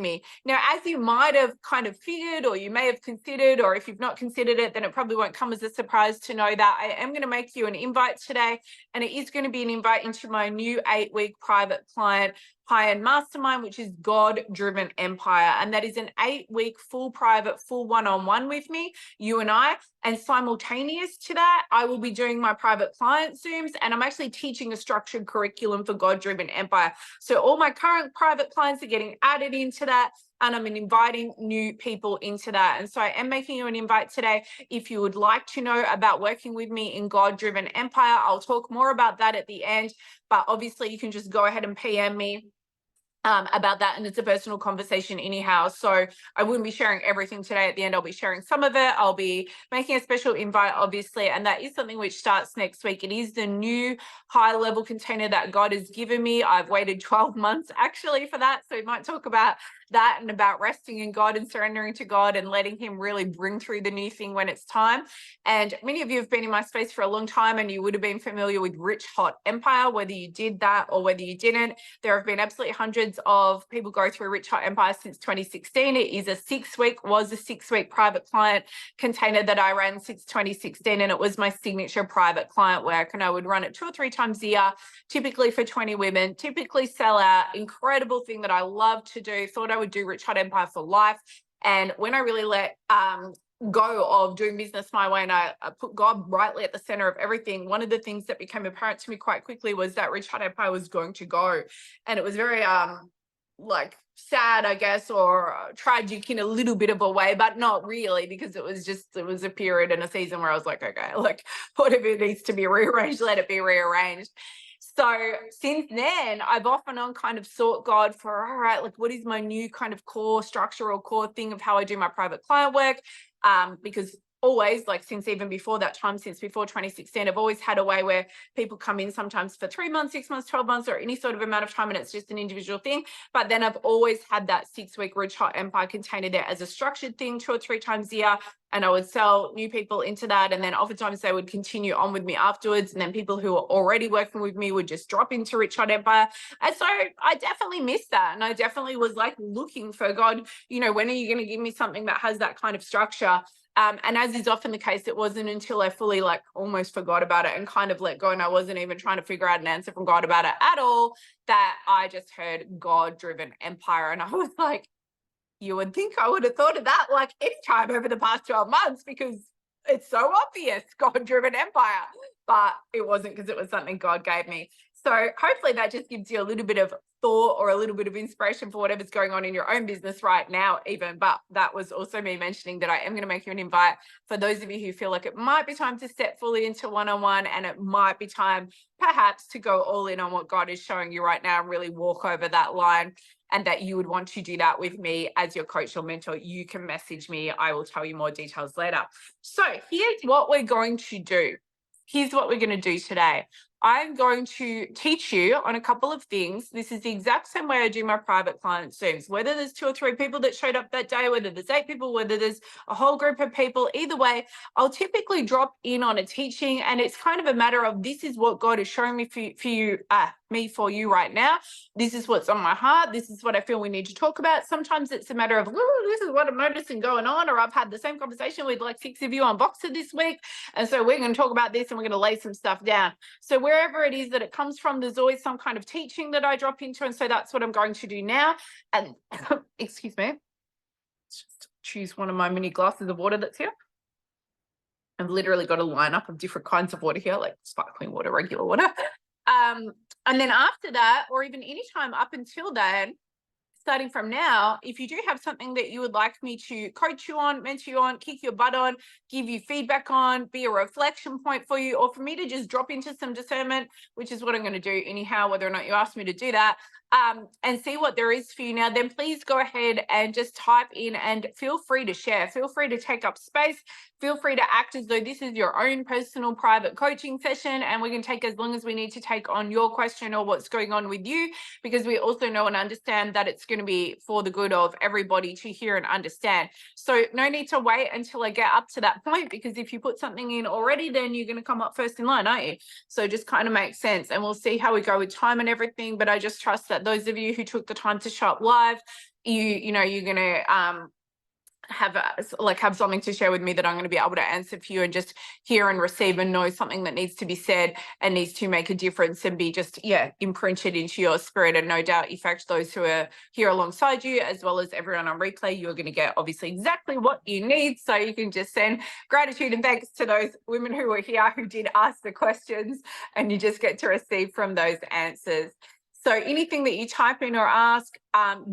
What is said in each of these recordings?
me. Now, as you might have kind of figured, or you may have considered, or if you've not considered it, then it probably won't come as a surprise to know that I am going to make you an invite today, and it is going to be an invite into my new 8-week private client high-end mastermind, which is God-driven empire. And that is an 8-week full private, full one-on-one with me, you and I. And simultaneous to that, I will be doing my private client Zooms, and I'm actually teaching a structured curriculum for God-driven empire. So all my current private clients are getting added into that, and I'm inviting new people into that. And so I am making you an invite today. If you would like to know about working with me in God-driven empire, I'll talk more about that at the end, but obviously you can just go ahead and PM me about that, and it's a personal conversation anyhow. So I wouldn't be sharing everything today. At the end, I'll be sharing some of it. I'll be making a special invite, obviously, and that is something which starts next week. It is the new high-level container that God has given me. I've waited 12 months actually for that, so we might talk about that and about resting in God and surrendering to God and letting him really bring through the new thing when it's time. And many of you have been in my space for a long time, and you would have been familiar with Rich Hot Empire, whether you did that or whether you didn't. There have been absolutely hundreds of people go through Rich Hot Empire since 2016. It is was a six-week private client container that I ran since 2016, and it was my signature private client work. And I would run it 2 or 3 times a year, typically for 20 women, typically sell out. Incredible thing that I love to do. Thought I would do Rich Hot Empire for life. And when I really let go of doing business my way, and I put God rightly at the center of everything, one of the things that became apparent to me quite quickly was that Rich Hot Empire was going to go. And it was very like sad, I guess, or tragic in a little bit of a way, but not really, because it was a period and a season where I was like, okay, like whatever needs to be rearranged, let it be rearranged. So since then, I've off and on kind of sought God for, all right, like what is my new kind of core structure or core thing of how I do my private client work? Because always, like since even before that time, since before 2016, I've always had a way where people come in sometimes for 3 months, 6 months, 12 months, or any sort of amount of time, and it's just an individual thing. But then I've always had that 6-week Rich Hot Empire container there as a structured thing 2 or 3 times a year. And I would sell new people into that. And then oftentimes they would continue on with me afterwards. And then people who were already working with me would just drop into Rich Hot Empire. And so I definitely missed that. And I definitely was like looking for God, you know, when are you going to give me something that has that kind of structure? And as is often the case, it wasn't until I fully like almost forgot about it and kind of let go, and I wasn't even trying to figure out an answer from God about it at all, that I just heard God-driven empire. And I was like, you would think I would have thought of that like any time over the past 12 months, because it's so obvious, God-driven empire, but it wasn't, because it was something God gave me. So hopefully that just gives you a little bit of thought or a little bit of inspiration for whatever's going on in your own business right now even. But that was also me mentioning that I am going to make you an invite for those of you who feel like it might be time to step fully into one-on-one, and it might be time perhaps to go all in on what God is showing you right now and really walk over that line, and that you would want to do that with me as your coach or mentor. You can message me. I will tell you more details later. So here's what we're going to do. Here's what we're going to do today. I'm going to teach you on a couple of things. This is the exact same way I do my private client Zooms. Whether there's 2 or 3 people that showed up that day, whether there's 8 people, whether there's a whole group of people, either way, I'll typically drop in on a teaching, and it's kind of a matter of, this is what God is showing me for you right now. This is what's on my heart. This is what I feel we need to talk about. Sometimes it's a matter of, this is what I'm noticing going on, or I've had the same conversation with like 6 of you on Voxer this week, and so we're going to talk about this and we're going to lay some stuff down. So wherever it is that it comes from, there's always some kind of teaching that I drop into, and so that's what I'm going to do now. And excuse me, let's just choose one of my mini glasses of water that's here. I've literally got a lineup of different kinds of water here, like sparkling water, regular water. And then after that, or even any time up until then, starting from now, if you do have something that you would like me to coach you on, mentor you on, kick your butt on, give you feedback on, be a reflection point for you, or for me to just drop into some discernment, which is what I'm going to do anyhow, whether or not you ask me to do that, and see what there is for you now, then please go ahead and just type in, and feel free to share. Feel free to take up space. Feel free to act as though this is your own personal private coaching session, and we can take as long as we need to take on your question or what's going on with you, because we also know and understand that it's going going to be for the good of everybody to hear and understand. So no need to wait until I get up to that point, because if you put something in already, then you're going to come up first in line, aren't you? So just kind of makes sense, and we'll see how we go with time and everything. But I just trust that those of you who took the time to show up live, you know, you're going to have something to share with me that I'm going to be able to answer for you, and just hear and receive and know something that needs to be said and needs to make a difference and be just, imprinted into your spirit, and no doubt affect those who are here alongside you, as well as everyone on replay. You're going to get obviously exactly what you need. So you can just send gratitude and thanks to those women who were here who did ask the questions, and you just get to receive from those answers. So anything that you type in or ask,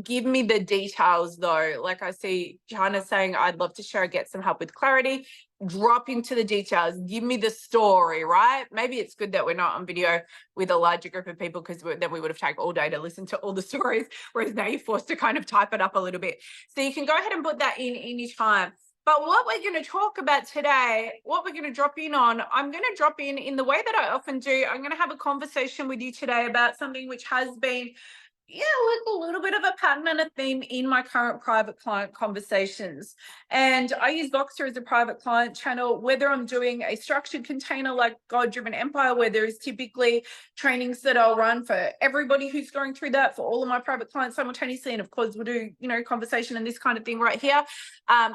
give me the details though. Like I see China saying, I'd love to share, get some help with clarity. Drop into the details. Give me the story, right? Maybe it's good that we're not on video with a larger group of people, because then we would have taken all day to listen to all the stories, whereas now you're forced to kind of type it up a little bit. So you can go ahead and put that in anytime. But what we're going to talk about today, what we're going to drop in on, I'm going to drop in the way that I often do. I'm going to have a conversation with you today about something which has been, like a little bit of a pattern and a theme in my current private client conversations. And I use Voxer as a private client channel, whether I'm doing a structured container like God-Driven Empire, where there is typically trainings that I'll run for everybody who's going through that, for all of my private clients simultaneously. And of course, we'll do, conversation and this kind of thing right here.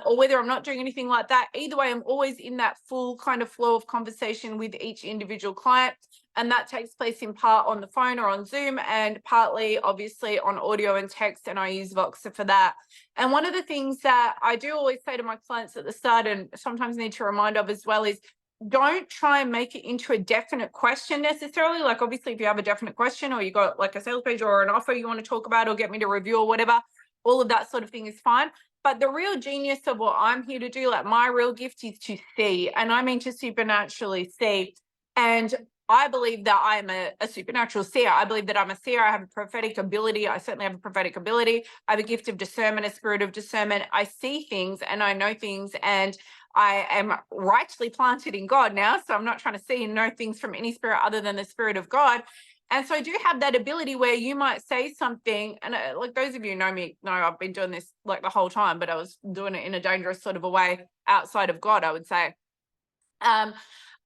Or whether I'm not doing anything like that. Either way, I'm always in that full kind of flow of conversation with each individual client. And that takes place in part on the phone or on Zoom, and partly obviously on audio and text, and I use Voxer for that. And one of the things that I do always say to my clients at the start, and sometimes need to remind of as well, is don't try and make it into a definite question necessarily. Like obviously if you have a definite question, or you got like a sales page or an offer you want to talk about or get me to review or whatever, all of that sort of thing is fine. But the real genius of what I'm here to do, like my real gift, is to see, and I mean to supernaturally see. And I believe that I am a supernatural seer. I believe that I'm a seer. I have a prophetic ability. I certainly have a prophetic ability. I have a gift of discernment, a spirit of discernment. I see things and I know things, and I am rightly planted in God now. So I'm not trying to see and know things from any spirit other than the spirit of God. And so I do have that ability where you might say something, and like those of you who know me know I've been doing this like the whole time, but I was doing it in a dangerous sort of a way outside of God, I would say.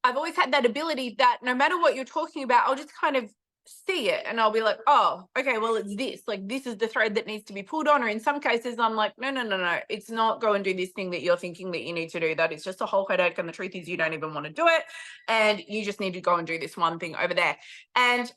I've always had that ability that no matter what you're talking about, I'll just kind of see it and I'll be like, oh, okay, well, it's this. Like, this is the thread that needs to be pulled on. Or in some cases, I'm like, no, it's not go and do this thing that you're thinking that you need to do. That is just a whole headache. And the truth is you don't even want to do it. And you just need to go and do this one thing over there. And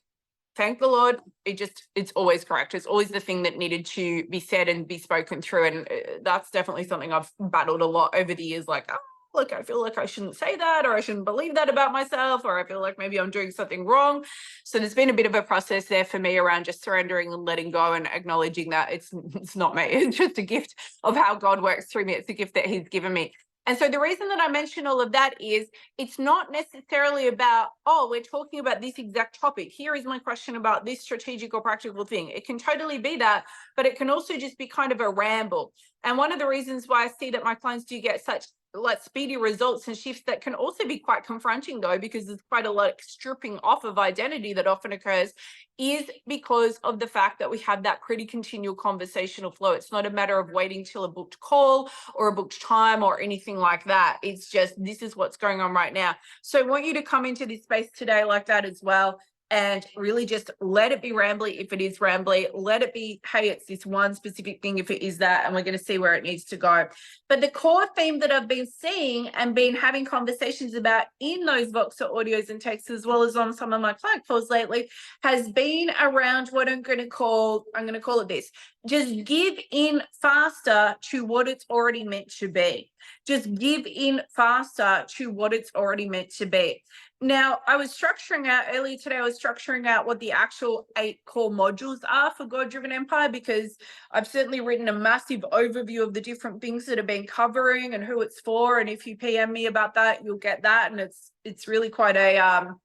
thank the Lord, it's always correct. It's always the thing that needed to be said and be spoken through. And that's definitely something I've battled a lot over the years. Like, look, I feel like I shouldn't say that, or I shouldn't believe that about myself, or I feel like maybe I'm doing something wrong. So there's been a bit of a process there for me around just surrendering and letting go and acknowledging that it's not me. It's just a gift of how God works through me. It's a gift that he's given me. And so the reason that I mention all of that is it's not necessarily about, oh, we're talking about this exact topic. Here is my question about this strategic or practical thing. It can totally be that, but it can also just be kind of a ramble. And one of the reasons why I see that my clients do get such like speedy results and shifts that can also be quite confronting though, because there's quite a lot of stripping off of identity that often occurs, is because of the fact that we have that pretty continual conversational flow. It's not a matter of waiting till a booked call or a booked time or anything like that. It's just, this is what's going on right now. So I want you to come into this space today like that as well. And really just let it be rambly if it is rambly. Let it be, hey, it's this one specific thing if it is that, and we're going to see where it needs to go. But the core theme that I've been seeing and been having conversations about in those Voxer audios and texts, as well as on some of my client calls lately, has been around what I'm going to call it this. Just give in faster to what it's already meant to be. Just give in faster to what it's already meant to be. Now, I was structuring out earlier today, I was structuring out what the actual 8 core modules are for God-Driven Empire, because I've certainly written a massive overview of the different things that have been covering and who it's for. And if you PM me about that, you'll get that. And it's really quite a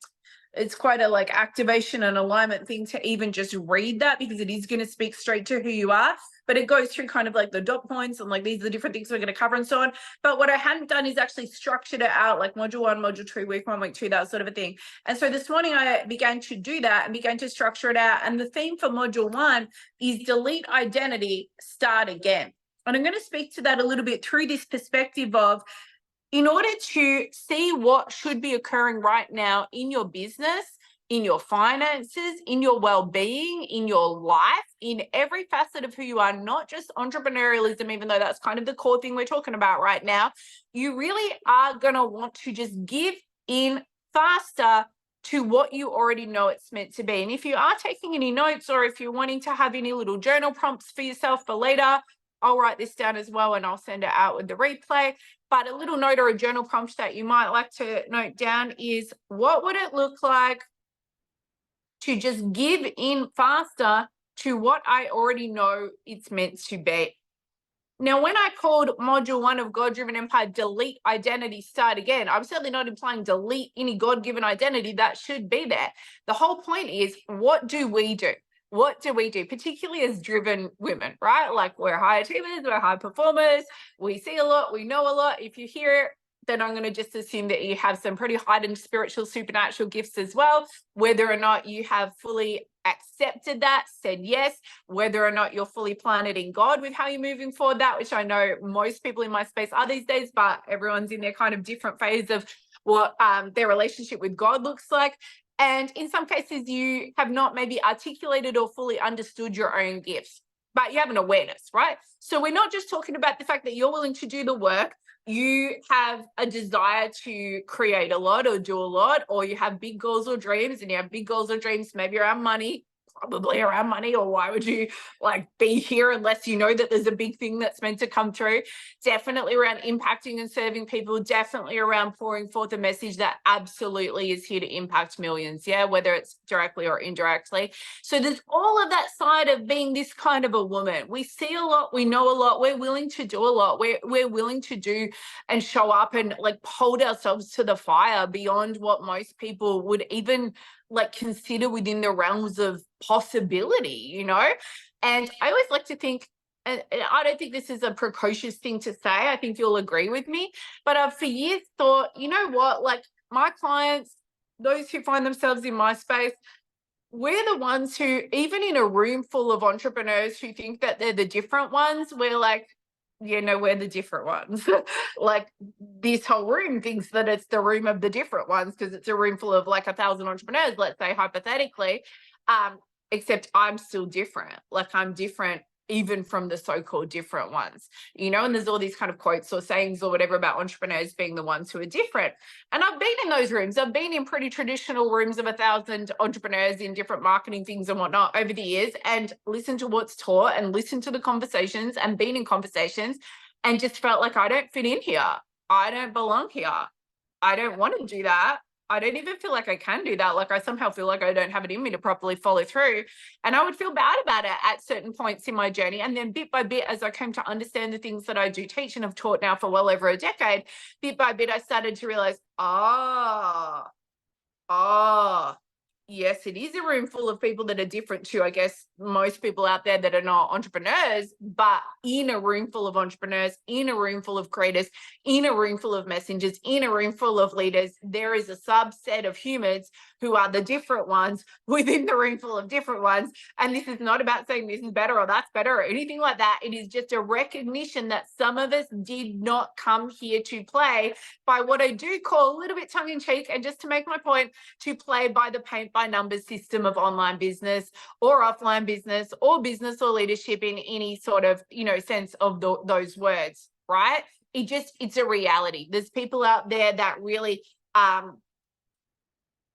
like activation and alignment thing to even just read that, because it is going to speak straight to who you are. but it goes through kind of like the dot points and like these are the different things we're going to cover and so on. But what I hadn't done is actually structured it out like module 1, module 2, week 1, week 2, that sort of a thing. And so this morning I began to do that and began to structure it out. And the theme for module 1 is delete identity, start again. And I'm going to speak to that a little bit through this perspective of, in order to see what should be occurring right now in your business, in your finances, in your well-being, in your life, in every facet of who you are, not just entrepreneurialism, even though that's kind of the core thing we're talking about right now, you really are going to want to just give in faster to what you already know it's meant to be. And if you are taking any notes, or if you're wanting to have any little journal prompts for yourself for later, I'll write this down as well and I'll send it out with the replay. But a little note or a journal prompt that you might like to note down is, what would it look like to just give in faster to what I already know it's meant to be? Now, when I called module 1 of God-Driven Empire, delete identity, start again, I'm certainly not implying delete any God-given identity that should be there. The whole point is, what do we do? What do we do, particularly as driven women, right? Like, we're high achievers, we're high performers, we see a lot, we know a lot. If you hear it, then I'm going to just assume that you have some pretty heightened spiritual, supernatural gifts as well. Whether or not you have fully accepted that, said yes, whether or not you're fully planted in God with how you're moving forward, that, which I know most people in my space are these days, but everyone's in their kind of different phase of what their relationship with God looks like. And in some cases, you have not maybe articulated or fully understood your own gifts, but you have an awareness, right? So we're not just talking about the fact that you're willing to do the work. You have a desire to create a lot or do a lot, or you have big goals or dreams, and you have big goals or dreams maybe around money, probably around money, or why would you like be here unless you know that there's a big thing that's meant to come through? Definitely around impacting and serving people, definitely around pouring forth a message that absolutely is here to impact millions, yeah, whether it's directly or indirectly. So there's all of that side of being this kind of a woman. We see a lot, we know a lot, we're willing to do a lot, we're willing to do and show up and like hold ourselves to the fire beyond what most people would even like consider within the realms of possibility, you know? And I always like to think, and I don't think this is a precocious thing to say, I think you'll agree with me, but I've for years thought, you know what, like my clients, those who find themselves in my space, we're the ones who, even in a room full of entrepreneurs who think that they're the different ones, we're like, you know, we're the different ones. Like this whole room thinks that it's the room of the different ones because it's a room full of like 1,000 entrepreneurs, let's say hypothetically, except I'm still different. Like I'm different even from the so-called different ones, you know, and there's all these kind of quotes or sayings or whatever about entrepreneurs being the ones who are different. And I've been in those rooms. I've been in pretty traditional rooms of 1,000 entrepreneurs in different marketing things and whatnot over the years, and listened to what's taught and listened to the conversations and been in conversations and just felt like I don't fit in here. I don't belong here. I don't want to do that. I don't even feel like I can do that. Like I somehow feel like I don't have it in me to properly follow through. And I would feel bad about it at certain points in my journey. And then bit by bit, as I came to understand the things that I do teach and have taught now for well over a decade, bit by bit, I started to realize, yes, it is a room full of people that are different to, I guess, most people out there that are not entrepreneurs, but in a room full of entrepreneurs, in a room full of creators, in a room full of messengers, in a room full of leaders, there is a subset of humans who are the different ones within the room full of different ones. And this is not about saying this is better or that's better or anything like that. It is just a recognition that some of us did not come here to play by what I do call a little bit tongue in cheek, and just to make my point, to play by the paint by numbers system of online business or offline business or leadership in any sort of, you know, sense of those words, right? It's a reality. There's people out there that really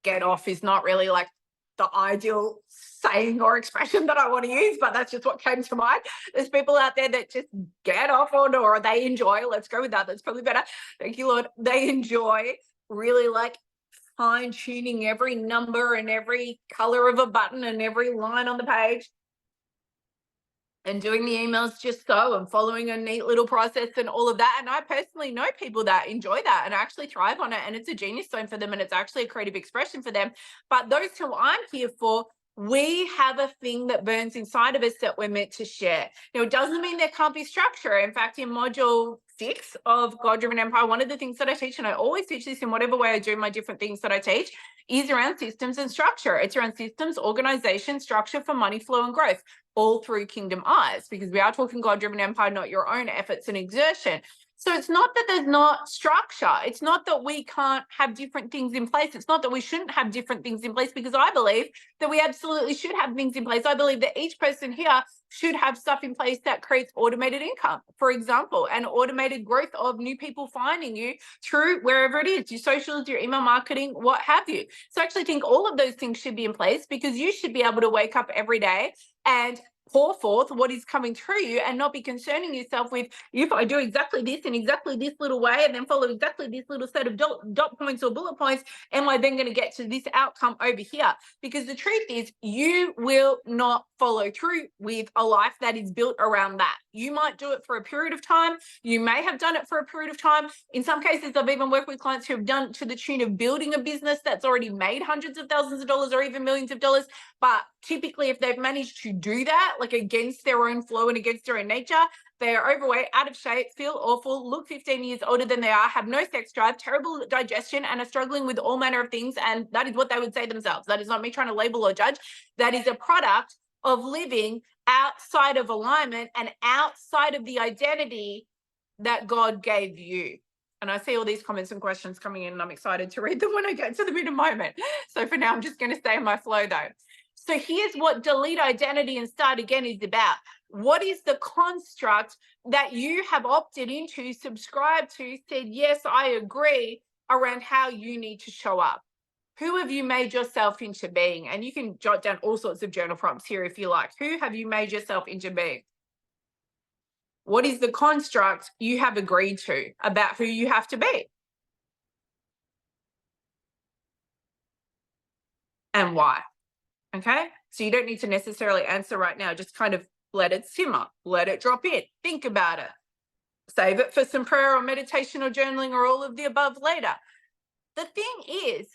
get off is not really like the ideal saying or expression that I want to use, but that's just what came to mind. There's people out there that just get off on, or they enjoy, let's go with that, that's probably better. Thank you, Lord. They enjoy really like fine tuning every number and every color of a button and every line on the page and doing the emails just so, and following a neat little process and all of that. And I personally know people that enjoy that and actually thrive on it, and it's a genius zone for them, and it's actually a creative expression for them. But those who I'm here for, We have a thing that burns inside of us that we're meant to share. Now, it doesn't mean there can't be structure. In fact, in module 6 of God-Driven Empire, one of the things that I teach, and I always teach this in whatever way I do my different things that I teach, is around systems and structure. It's around systems, organization, structure for money flow and growth, all through kingdom eyes, because we are talking God-Driven Empire, not your own efforts and exertion. So it's not that there's not structure. It's not that we can't have different things in place. It's not that we shouldn't have different things in place, because I believe that we absolutely should have things in place. I believe that each person here should have stuff in place that creates automated income, for example, and automated growth of new people finding you through wherever it is, your socials, your email marketing, what have you. So I actually think all of those things should be in place, because you should be able to wake up every day and pour forth what is coming through you, and not be concerning yourself with, if I do exactly this in exactly this little way and then follow exactly this little set of dot points or bullet points, am I then going to get to this outcome over here? Because the truth is, you will not follow through with a life that is built around that. You might do it for a period of time. You may have done it for a period of time. In some cases, I've even worked with clients who have done it to the tune of building a business that's already made hundreds of thousands of dollars or even millions of dollars. But typically, if they've managed to do that, like against their own flow and against their own nature, they are overweight, out of shape, feel awful, look 15 years older than they are, have no sex drive, terrible digestion, and are struggling with all manner of things. And that is what they would say themselves. That is not me trying to label or judge. That is a product of living outside of alignment and outside of the identity that God gave you. And I see all these comments and questions coming in, and I'm excited to read them when I get to them in a moment. So for now, I'm just going to stay in my flow though. So here's what delete identity and start again is about. What is the construct that you have opted into, subscribed to, said, yes, I agree, around how you need to show up? Who have you made yourself into being? And you can jot down all sorts of journal prompts here if you like. Who have you made yourself into being? What is the construct you have agreed to about who you have to be? And why? Okay, so you don't need to necessarily answer right now. Just kind of let it simmer, let it drop in, think about it, save it for some prayer or meditation or journaling or all of the above later. The thing is,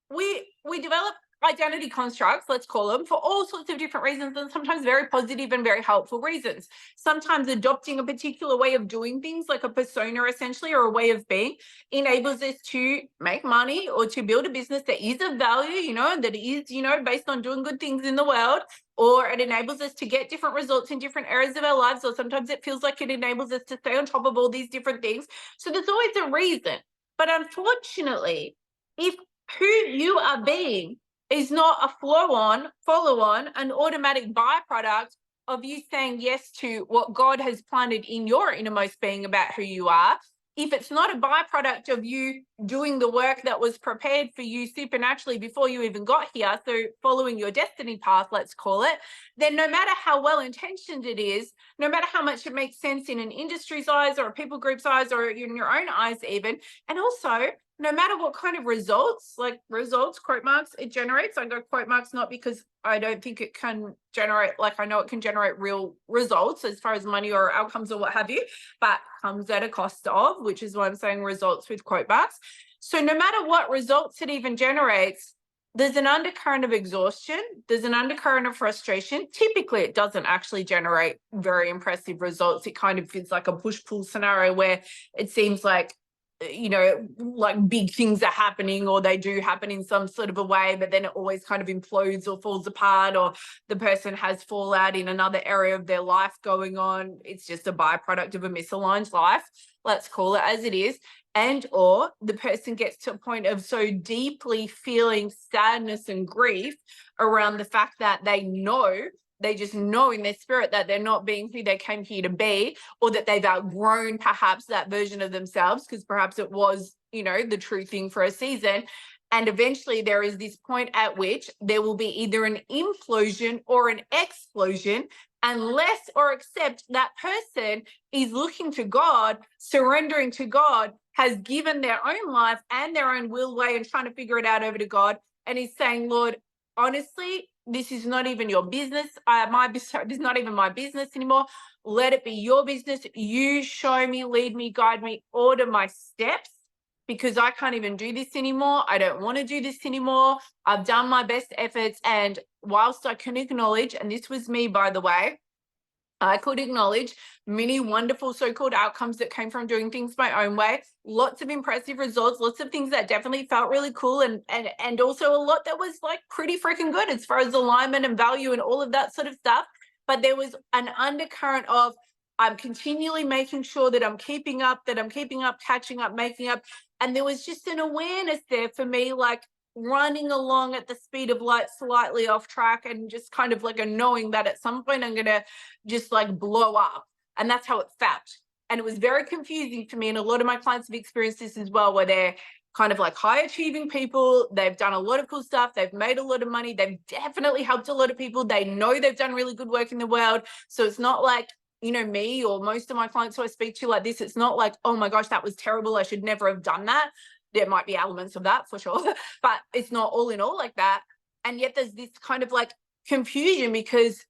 we develop identity constructs, let's call them, for all sorts of different reasons, and sometimes very positive and very helpful reasons. Sometimes adopting a particular way of doing things, like a persona essentially, or a way of being, enables us to make money or to build a business that is of value, and that is, based on doing good things in the world. Or it enables us to get different results in different areas of our lives, or sometimes it feels like it enables us to stay on top of all these different things. So there's always a reason. But unfortunately, if who you are being is not a follow-on, an automatic byproduct of you saying yes to what God has planted in your innermost being about who you are, if it's not a byproduct of you doing the work that was prepared for you supernaturally before you even got here, so following your destiny path, let's call it, then no matter how well-intentioned it is, no matter how much it makes sense in an industry's eyes or a people group's eyes or in your own eyes even, and also no matter what kind of results, quote marks, it generates. I go quote marks not because I don't think it can generate, I know it can generate real results as far as money or outcomes or what have you, but comes at a cost of, which is why I'm saying results with quote marks. So no matter what results it even generates, there's an undercurrent of exhaustion, there's an undercurrent of frustration. Typically, it doesn't actually generate very impressive results. It kind of feels like a push-pull scenario where it seems like big things are happening, or they do happen in some sort of a way, but then it always kind of implodes or falls apart, or the person has fallout in another area of their life going on. It's just a byproduct of a misaligned life, let's call it as it is. And or the person gets to a point of so deeply feeling sadness and grief around the fact that they just know in their spirit that they're not being who they came here to be, or that they've outgrown perhaps that version of themselves, because perhaps it was, the true thing for a season. And eventually there is this point at which there will be either an implosion or an explosion, unless or except that person is looking to God, surrendering to God, has given their own life and their own will way and trying to figure it out over to God, and is saying, Lord, honestly, this is not even your business. This is not even my business anymore. Let it be your business. You show me, lead me, guide me, order my steps. because I can't even do this anymore. I don't want to do this anymore. I've done my best efforts. And whilst I can acknowledge, and this was me, by the way, I could acknowledge many wonderful so-called outcomes that came from doing things my own way, lots of impressive results, lots of things that definitely felt really cool, and also a lot that was like pretty freaking good as far as alignment and value and all of that sort of stuff. But there was an undercurrent of I'm continually making sure that I'm keeping up, catching up, making up. And there was just an awareness there for me, like running along at the speed of light, slightly off track, and just kind of like a knowing that at some point I'm going to just like blow up. And that's how it felt. And it was very confusing for me. And a lot of my clients have experienced this as well, where they're kind of like high achieving people. They've done a lot of cool stuff. They've made a lot of money. They've definitely helped a lot of people. They know they've done really good work in the world. So it's not like, you know, me or most of my clients who I speak to like this, it's not like, oh my gosh, that was terrible, I should never have done that. There might be elements of that for sure, but it's not all in all like that. And yet there's this kind of like confusion, because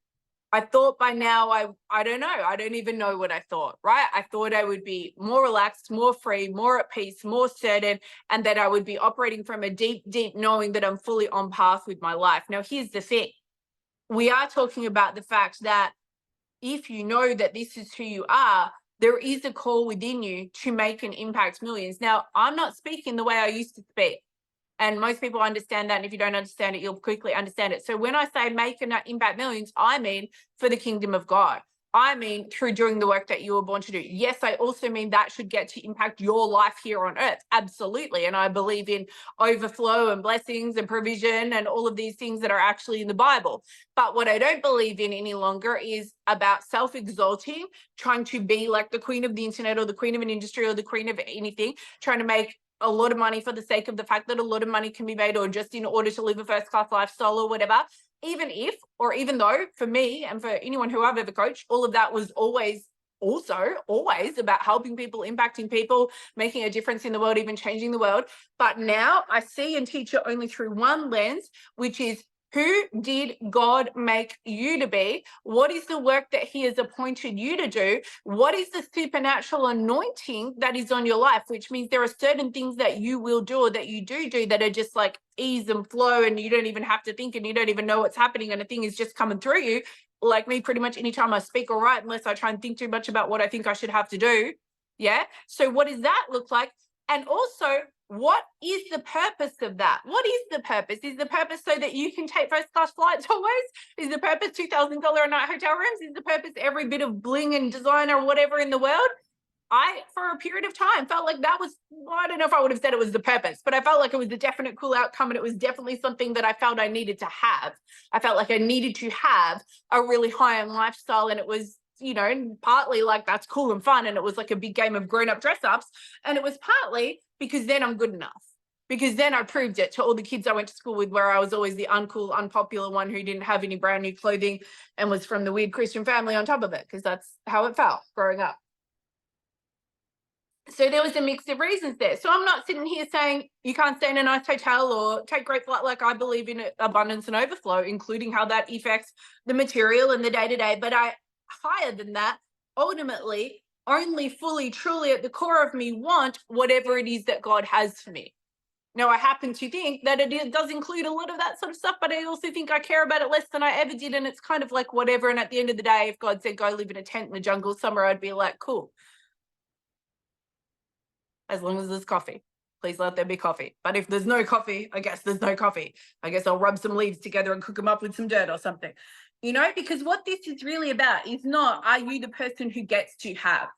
I thought by now, I don't know, I don't even know what I thought, right? I thought I would be more relaxed, more free, more at peace, more certain, and that I would be operating from a deep, deep knowing that I'm fully on path with my life. Now, here's the thing. We are talking about the fact that if you know that this is who you are, there is a call within you to make and impact millions. Now, I'm not speaking the way I used to speak. And most people understand that. And if you don't understand it, you'll quickly understand it. So when I say make and impact millions, I mean for the kingdom of God. I mean through doing the work that you were born to do. Yes, I also mean that should get to impact your life here on earth. Absolutely. And I believe in overflow and blessings and provision and all of these things that are actually in the Bible. But what I don't believe in any longer is about self-exalting, trying to be like the queen of the internet or the queen of an industry or the queen of anything, trying to make a lot of money for the sake of the fact that a lot of money can be made, or just in order to live a first-class lifestyle or whatever. Even if, or even though, for me and for anyone who I've ever coached, all of that was always about helping people, impacting people, making a difference in the world, even changing the world. But now I see and teach it only through one lens, which is, who did God make you to be? What is the work that he has appointed you to do? What is the supernatural anointing that is on your life? Which means there are certain things that you will do or that you do that are just like ease and flow, and you don't even have to think and you don't even know what's happening, and the thing is just coming through you. Like me, pretty much anytime I speak or write, unless I try and think too much about what I think I should have to do. Yeah. So what does that look like? And also, what is the purpose of that? What is the purpose? Is the purpose so that you can take first-class flights always? Is the purpose $2,000 a night hotel rooms? Is the purpose every bit of bling and design or whatever in the world? I, for a period of time, felt like that was, well, I don't know if I would have said it was the purpose, but I felt like it was a definite cool outcome, and it was definitely something that I felt I needed to have. I felt like I needed to have a really high-end lifestyle, and it was, you know, partly like that's cool and fun, and it was like a big game of grown-up dress-ups, and it was partly because then I'm good enough. Because then I proved it to all the kids I went to school with, where I was always the uncool, unpopular one who didn't have any brand new clothing and was from the weird Christian family on top of it, because that's how it felt growing up. So there was a mix of reasons there. So I'm not sitting here saying you can't stay in a nice hotel or take great flight. Like, I believe in abundance and overflow, including how that affects the material and the day-to-day. But I, higher than that, ultimately only fully, truly at the core of me want whatever it is that God has for me. Now, I happen to think that it does include a lot of that sort of stuff, but I also think I care about it less than I ever did. And it's kind of like whatever. And at the end of the day, if God said, go live in a tent in the jungle somewhere, I'd be like, cool. As long as there's coffee, please let there be coffee. But if there's no coffee, I guess there's no coffee. I guess I'll rub some leaves together and cook them up with some dirt or something, you know, because what this is really about is not, are you the person who gets to have?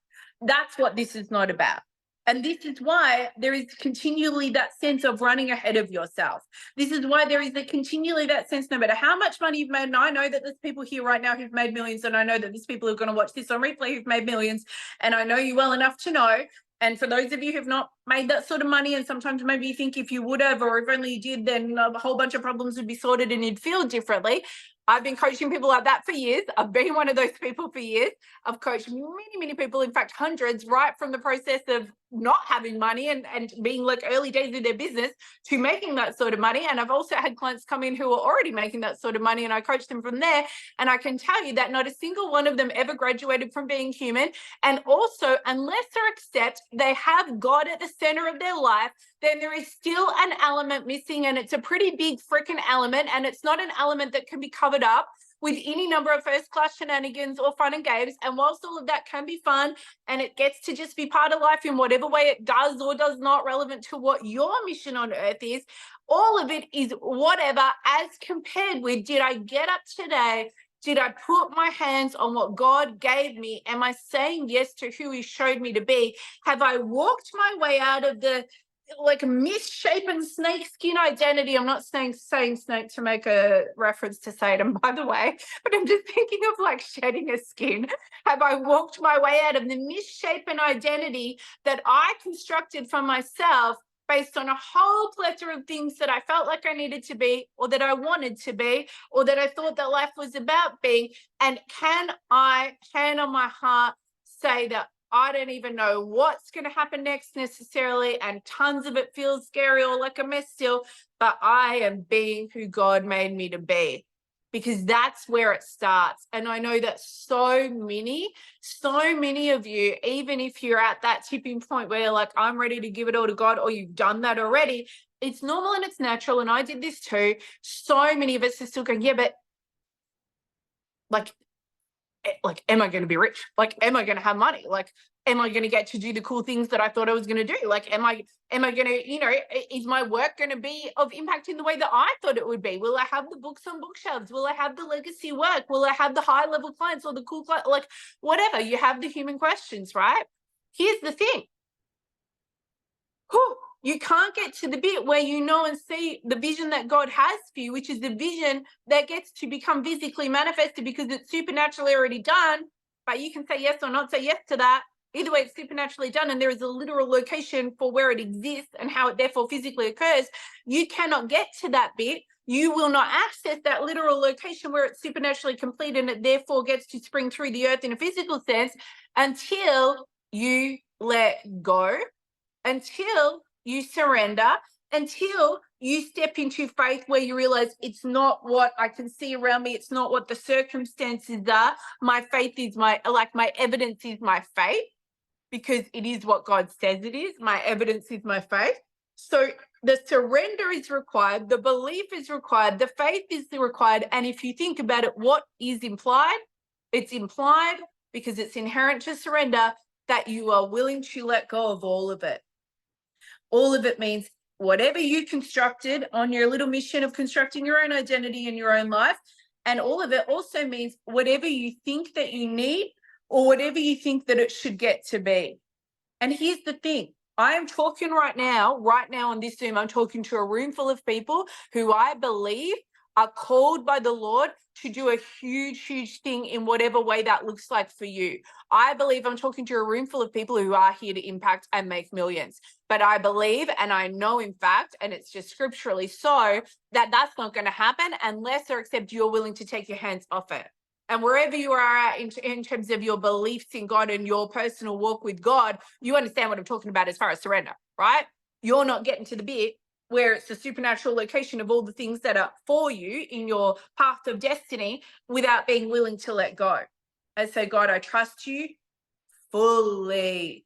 That's what this is not about. And this is why there is continually that sense of running ahead of yourself. This is why there is continually that sense, no matter how much money you've made, and I know that there's people here right now who've made millions, and I know that there's people who are going to watch this on replay who've made millions, and I know you well enough to know. And for those of you who've not made that sort of money, and sometimes maybe you think if you would have, or if only you did, then a whole bunch of problems would be sorted and you'd feel differently. I've been coaching people like that for years. I've been one of those people for years. I've coached many, many people, in fact, hundreds, right from the process of not having money and being like early days of their business to making that sort of money. And I've also had clients come in who are already making that sort of money, and I coach them from there. And I can tell you that not a single one of them ever graduated from being human. And also, unless or except they have God at the center of their life, then there is still an element missing, and it's a pretty big freaking element, and it's not an element that can be covered up with any number of first-class shenanigans or fun and games. And whilst all of that can be fun and it gets to just be part of life in whatever way it does or does not, relevant to what your mission on earth is, all of it is whatever, as compared with, did I get up today? Did I put my hands on what God gave me? Am I saying yes to who he showed me to be? Have I walked my way out of the like misshapen snake skin identity? I'm not saying snake to make a reference to Satan, by the way, but I'm just thinking of like shedding a skin. Have I walked my way out of the misshapen identity that I constructed for myself based on a whole plethora of things that I felt like I needed to be, or that I wanted to be, or that I thought that life was about being? And can I, hand on my heart, say that I don't even know what's going to happen next necessarily, and tons of it feels scary or like a mess still, but I am being who God made me to be, because that's where it starts. And I know that so many of you, even if you're at that tipping point where you're like, I'm ready to give it all to God, or you've done that already, it's normal and it's natural. And I did this too. So many of us are still going, yeah, but like, am I going to be rich? Like, am I going to have money? Like, am I going to get to do the cool things that I thought I was going to do? Like, am I going to, is my work going to be of impact in the way that I thought it would be? Will I have the books on bookshelves? Will I have the legacy work? Will I have the high level clients or the cool clients? Like, whatever, you have the human questions, right? Here's the thing. You can't get to the bit where you know and see the vision that God has for you, which is the vision that gets to become physically manifested because it's supernaturally already done. But you can say yes or not say yes to that. Either way, it's supernaturally done, and there is a literal location for where it exists and how it therefore physically occurs. You cannot get to that bit. You will not access that literal location where it's supernaturally complete and it therefore gets to spring through the earth in a physical sense until you let go, until you surrender, until you step into faith where you realize it's not what I can see around me. It's not what the circumstances are. My faith is my evidence is my faith, because it is what God says it is. My evidence is my faith. So the surrender is required. The belief is required. The faith is required. And if you think about it, what is implied? It's implied because it's inherent to surrender that you are willing to let go of all of it. All of it means whatever you constructed on your little mission of constructing your own identity in your own life. And all of it also means whatever you think that you need or whatever you think that it should get to be. And here's the thing. I am talking right now on this Zoom, I'm talking to a room full of people who I believe are called by the Lord to do a huge thing in whatever way that looks like for you. I believe I'm talking to a room full of people who are here to impact and make millions. But I believe, and I know in fact, and it's just scripturally so, that that's not going to happen unless or except you're willing to take your hands off it. And wherever you are at in terms of your beliefs in God and your personal walk with God, you understand what I'm talking about as far as surrender, right? You're not getting to the bit where it's the supernatural location of all the things that are for you in your path of destiny without being willing to let go. And say, God, I trust you fully.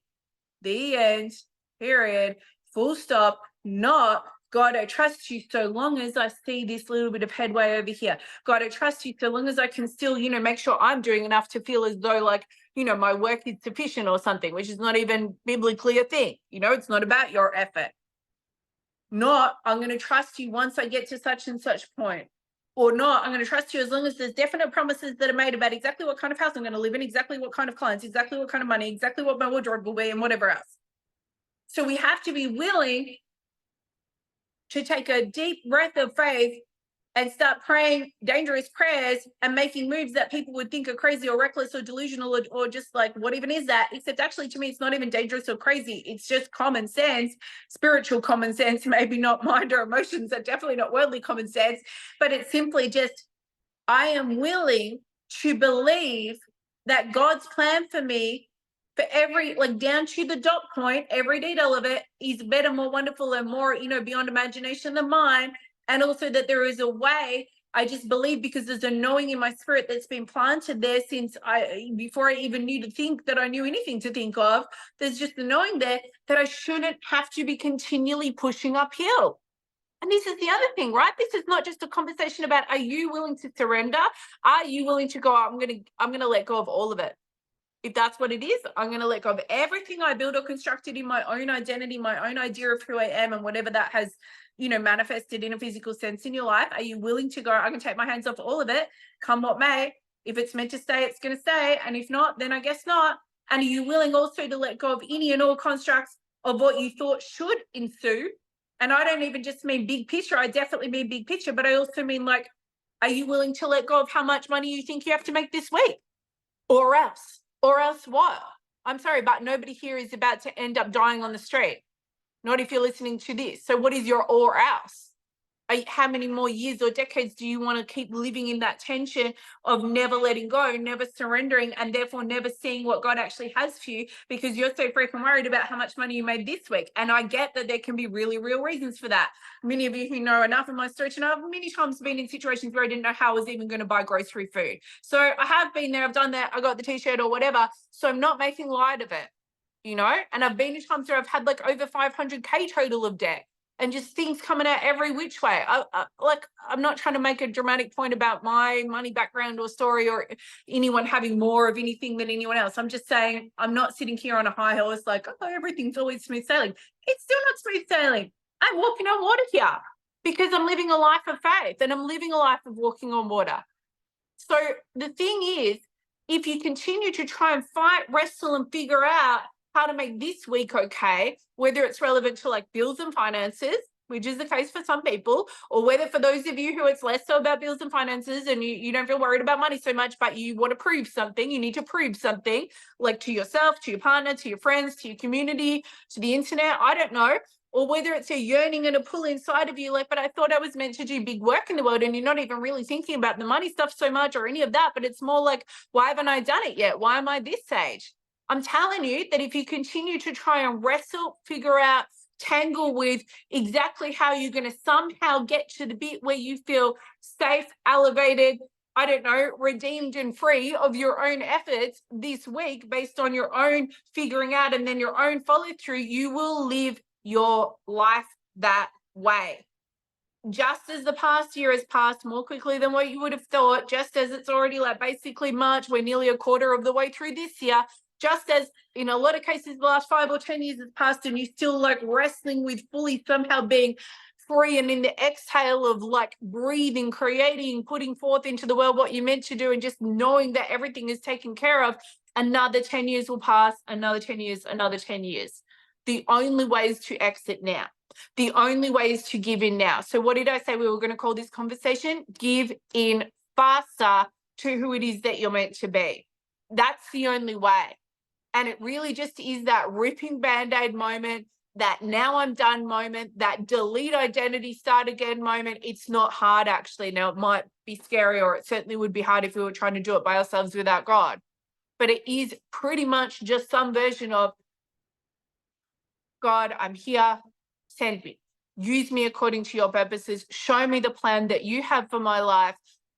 The end, period, full stop, not, God, I trust you so long as I see this little bit of headway over here. God, I trust you so long as I can still, make sure I'm doing enough to feel as though like, my work is sufficient or something, which is not even biblically a thing. It's not about your effort. Not, I'm going to trust you once I get to such and such point. Or not, I'm going to trust you as long as there's definite promises that are made about exactly what kind of house I'm going to live in, exactly what kind of clients, exactly what kind of money, exactly what my wardrobe will be, and whatever else. So we have to be willing to take a deep breath of faith and start praying dangerous prayers and making moves that people would think are crazy or reckless or delusional or just like, what even is that? Except actually, to me, it's not even dangerous or crazy. It's just common sense, spiritual common sense, maybe not mind or emotions, are definitely not worldly common sense, but it's simply just, I am willing to believe that God's plan for me for every, like down to the dot point, every detail of it is better, more wonderful, and more, beyond imagination than mine. And also that there is a way, I just believe, because there's a knowing in my spirit that's been planted there since before I even knew to think that I knew anything to think of. There's just the knowing there that I shouldn't have to be continually pushing uphill. And this is the other thing, right? This is not just a conversation about, are you willing to surrender? Are you willing to go, I'm gonna let go of all of it. If that's what it is, I'm going to let go of everything I built or constructed in my own identity, my own idea of who I am, and whatever that has, manifested in a physical sense in your life. Are you willing to go, I'm going to take my hands off all of it, come what may? If it's meant to stay, it's going to stay. And if not, then I guess not. And are you willing also to let go of any and all constructs of what you thought should ensue? And I don't even just mean big picture. I definitely mean big picture, but I also mean, like, are you willing to let go of how much money you think you have to make this week? Or else? Or else what? I'm sorry, but nobody here is about to end up dying on the street. Not if you're listening to this. So what is your or else? How many more years or decades do you want to keep living in that tension of never letting go, never surrendering, and therefore never seeing what God actually has for you because you're so freaking worried about how much money you made this week? And I get that there can be really real reasons for that. Many of you who know enough of my story to know I've many times been in situations where I didn't know how I was even going to buy grocery food. So I have been there, I've done that, I got the t-shirt or whatever. So I'm not making light of it, and I've been in times where I've had like over 500K total of debt. And just things coming out every which way. I'm not trying to make a dramatic point about my money background or story or anyone having more of anything than anyone else. I'm just saying I'm not sitting here on a high horse like, oh, everything's always smooth sailing. It's still not smooth sailing. I'm walking on water here because I'm living a life of faith and I'm living a life of walking on water. So the thing is, if you continue to try and fight, wrestle, and figure out how to make this week okay, whether it's relevant to like bills and finances, which is the case for some people, or whether for those of you who it's less so about bills and finances and you don't feel worried about money so much, but you want to prove something, you need to prove something, like to yourself, to your partner, to your friends, to your community, to the internet, I don't know. Or whether it's a yearning and a pull inside of you, like, but I thought I was meant to do big work in the world, and you're not even really thinking about the money stuff so much or any of that, but it's more like, why haven't I done it yet? Why am I this age? I'm telling you that if you continue to try and wrestle, figure out, tangle with exactly how you're going to somehow get to the bit where you feel safe, elevated, I don't know, redeemed and free of your own efforts this week based on your own figuring out and then your own follow through, you will live your life that way. Just as the past year has passed more quickly than what you would have thought, just as it's already like basically March, we're nearly a quarter of the way through this year, just as in a lot of cases the last 5 or 10 years has passed and you're still like wrestling with fully somehow being free and in the exhale of like breathing, creating, putting forth into the world what you're meant to do and just knowing that everything is taken care of, another 10 years will pass, another 10 years, another 10 years. The only way is to exit now. The only way is to give in now. So what did I say we were going to call this conversation? Give in faster to who it is that you're meant to be. That's the only way. And it really just is that ripping Band-Aid moment, that now I'm done moment, that delete identity, start again moment. It's not hard, actually. Now, it might be scary, or it certainly would be hard if we were trying to do it by ourselves without God. But it is pretty much just some version of, God, I'm here, send me. Use me according to your purposes. Show me the plan that you have for my life.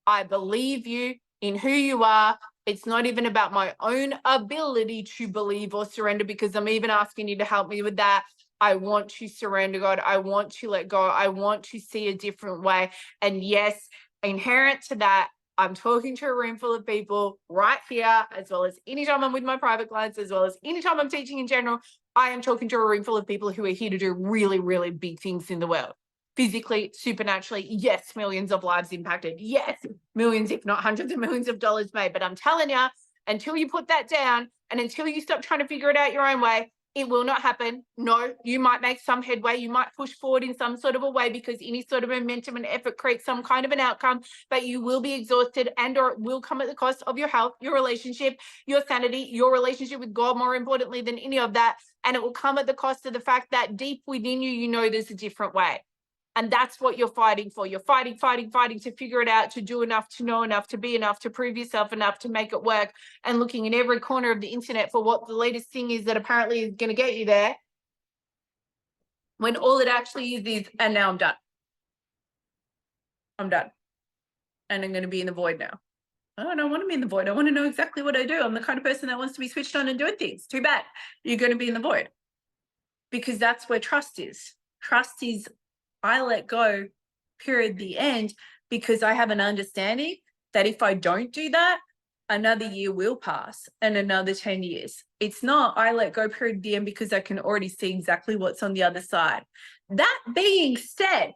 I believe you in who you are. It's not even about my own ability to believe or surrender, because I'm even asking you to help me with that. I want to surrender, God. I want to let go. I want to see a different way. And yes, inherent to that, I'm talking to a room full of people right here, as well as anytime I'm with my private clients, as well as anytime I'm teaching in general, I am talking to a room full of people who are here to do really, really big things in the world. Physically, supernaturally, yes, millions of lives impacted. Yes, millions, if not hundreds of millions of dollars made. But I'm telling you, until you put that down and until you stop trying to figure it out your own way, it will not happen. No, you might make some headway. You might push forward in some sort of a way, because any sort of momentum and effort creates some kind of an outcome, but you will be exhausted, and or it will come at the cost of your health, your relationship, your sanity, your relationship with God, more importantly than any of that. And it will come at the cost of the fact that deep within you, you know there's a different way. And that's what you're fighting for. You're fighting to figure it out, to do enough, to know enough, to be enough, to prove yourself enough, to make it work, and looking in every corner of the internet for what the latest thing is that apparently is going to get you there, when all it actually is, and now I'm done. I'm done. And I'm going to be in the void now. Oh, I don't want to be in the void. I want to know exactly what I do. I'm the kind of person that wants to be switched on and doing things. Too bad. You're going to be in the void. Because that's where trust is. Trust is, I let go, period, the end, because I have an understanding that if I don't do that, another year will pass and another 10 years. It's not I let go, period, the end, because I can already see exactly what's on the other side. That being said,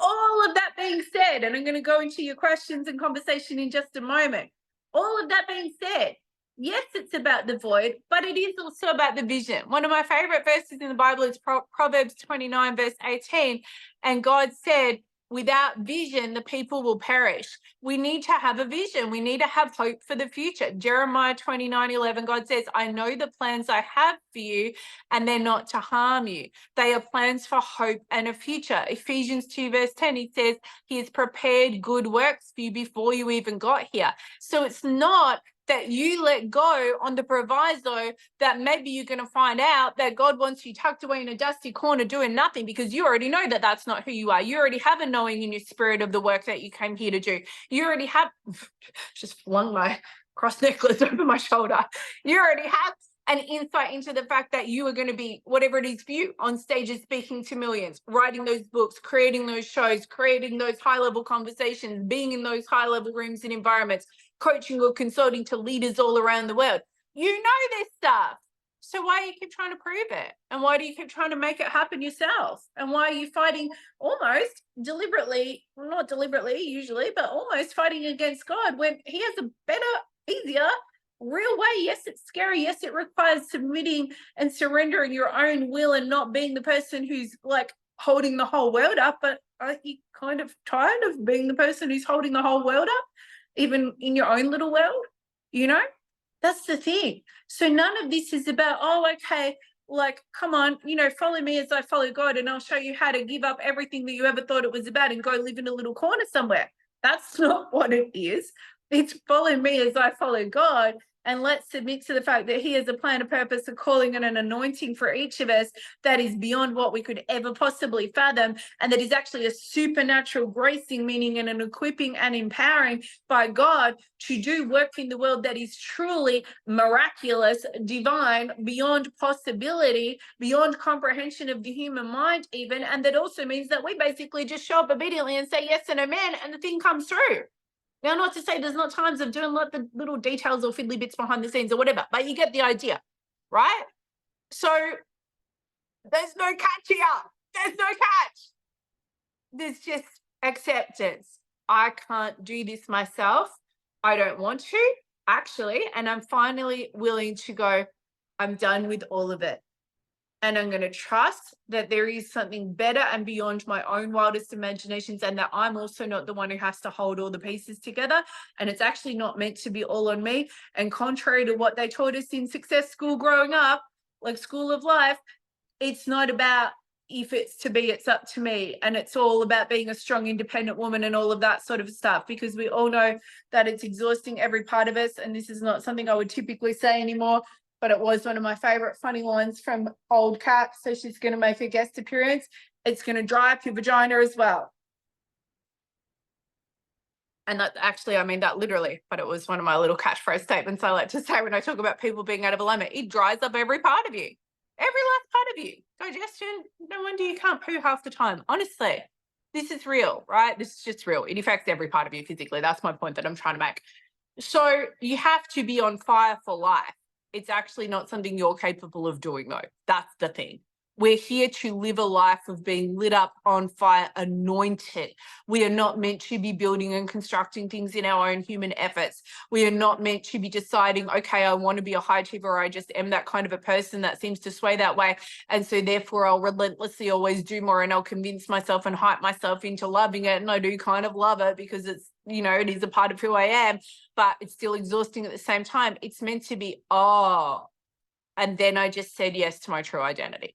all of that being said, and I'm going to go into your questions and conversation in just a moment. All of that being said, yes, it's about the void, but it is also about the vision. One of my favorite verses in the Bible is Proverbs 29, verse 18. And God said, without vision, the people will perish. We need to have a vision. We need to have hope for the future. Jeremiah 29:11, God says, I know the plans I have for you, and they're not to harm you. They are plans for hope and a future. Ephesians 2, verse 10, he says, he has prepared good works for you before you even got here. So it's not that you let go on the proviso that maybe you're going to find out that God wants you tucked away in a dusty corner doing nothing, because you already know that that's not who you are. You already have a knowing in your spirit of the work that you came here to do. You already have, just flung my cross necklace over my shoulder. You already have an insight into the fact that you are going to be, whatever it is for you, on stages speaking to millions, writing those books, creating those shows, creating those high-level conversations, being in those high-level rooms and environments, coaching or consulting to leaders all around the world. You know this stuff. So why do you keep trying to prove it? And why do you keep trying to make it happen yourself? And why are you fighting almost deliberately, not deliberately usually, but almost fighting against God when he has a better, easier, real way? Yes, it's scary. Yes, it requires submitting and surrendering your own will and not being the person who's like holding the whole world up. But aren't you kind of tired of being the person who's holding the whole world up, even in your own little world? You know, that's the thing. So none of this is about, oh, okay, like, come on, you know, follow me as I follow God, and I'll show you how to give up everything that you ever thought it was about and go live in a little corner somewhere. That's not what it is. It's follow me as I follow God, and let's submit to the fact that he has a plan, a purpose, a calling, and an anointing for each of us that is beyond what we could ever possibly fathom, and that is actually a supernatural gracing, meaning and an equipping and empowering by God to do work in the world that is truly miraculous, divine, beyond possibility, beyond comprehension of the human mind even. And that also means that we basically just show up obediently and say yes and amen, and the thing comes through. Now, not to say there's not times of doing like the little details or fiddly bits behind the scenes or whatever, but you get the idea, right? So there's no catch here. There's no catch. There's just acceptance. I can't do this myself. I don't want to, actually. And I'm finally willing to go, I'm done with all of it. And I'm going to trust that there is something better and beyond my own wildest imaginations, and that I'm also not the one who has to hold all the pieces together. And it's actually not meant to be all on me. And contrary to what they taught us in success school growing up, like school of life, it's not about if it's to be, it's up to me. And it's all about being a strong, independent woman and all of that sort of stuff, because we all know that it's exhausting every part of us. And this is not something I would typically say anymore, but it was one of my favorite funny lines from old Kat. So she's going to make a guest appearance. It's going to dry up your vagina as well. And that actually, I mean that literally, but it was one of my little catchphrase statements I like to say when I talk about people being out of alignment. It dries up every part of you, every last part of you. Digestion, no wonder you can't poo half the time. Honestly, this is real, right? This is just real. It affects every part of you physically. That's my point that I'm trying to make. So you have to be on fire for life. It's actually not something you're capable of doing, though. That's the thing. We're here to live a life of being lit up, on fire, anointed. We are not meant to be building and constructing things in our own human efforts. We are not meant to be deciding, okay, I want to be a high achiever, or I just am that kind of a person that seems to sway that way. And so therefore I'll relentlessly always do more, and I'll convince myself and hype myself into loving it. And I do kind of love it because it's, you know, it is a part of who I am, but it's still exhausting at the same time. It's meant to be, oh, and then I just said yes to my true identity.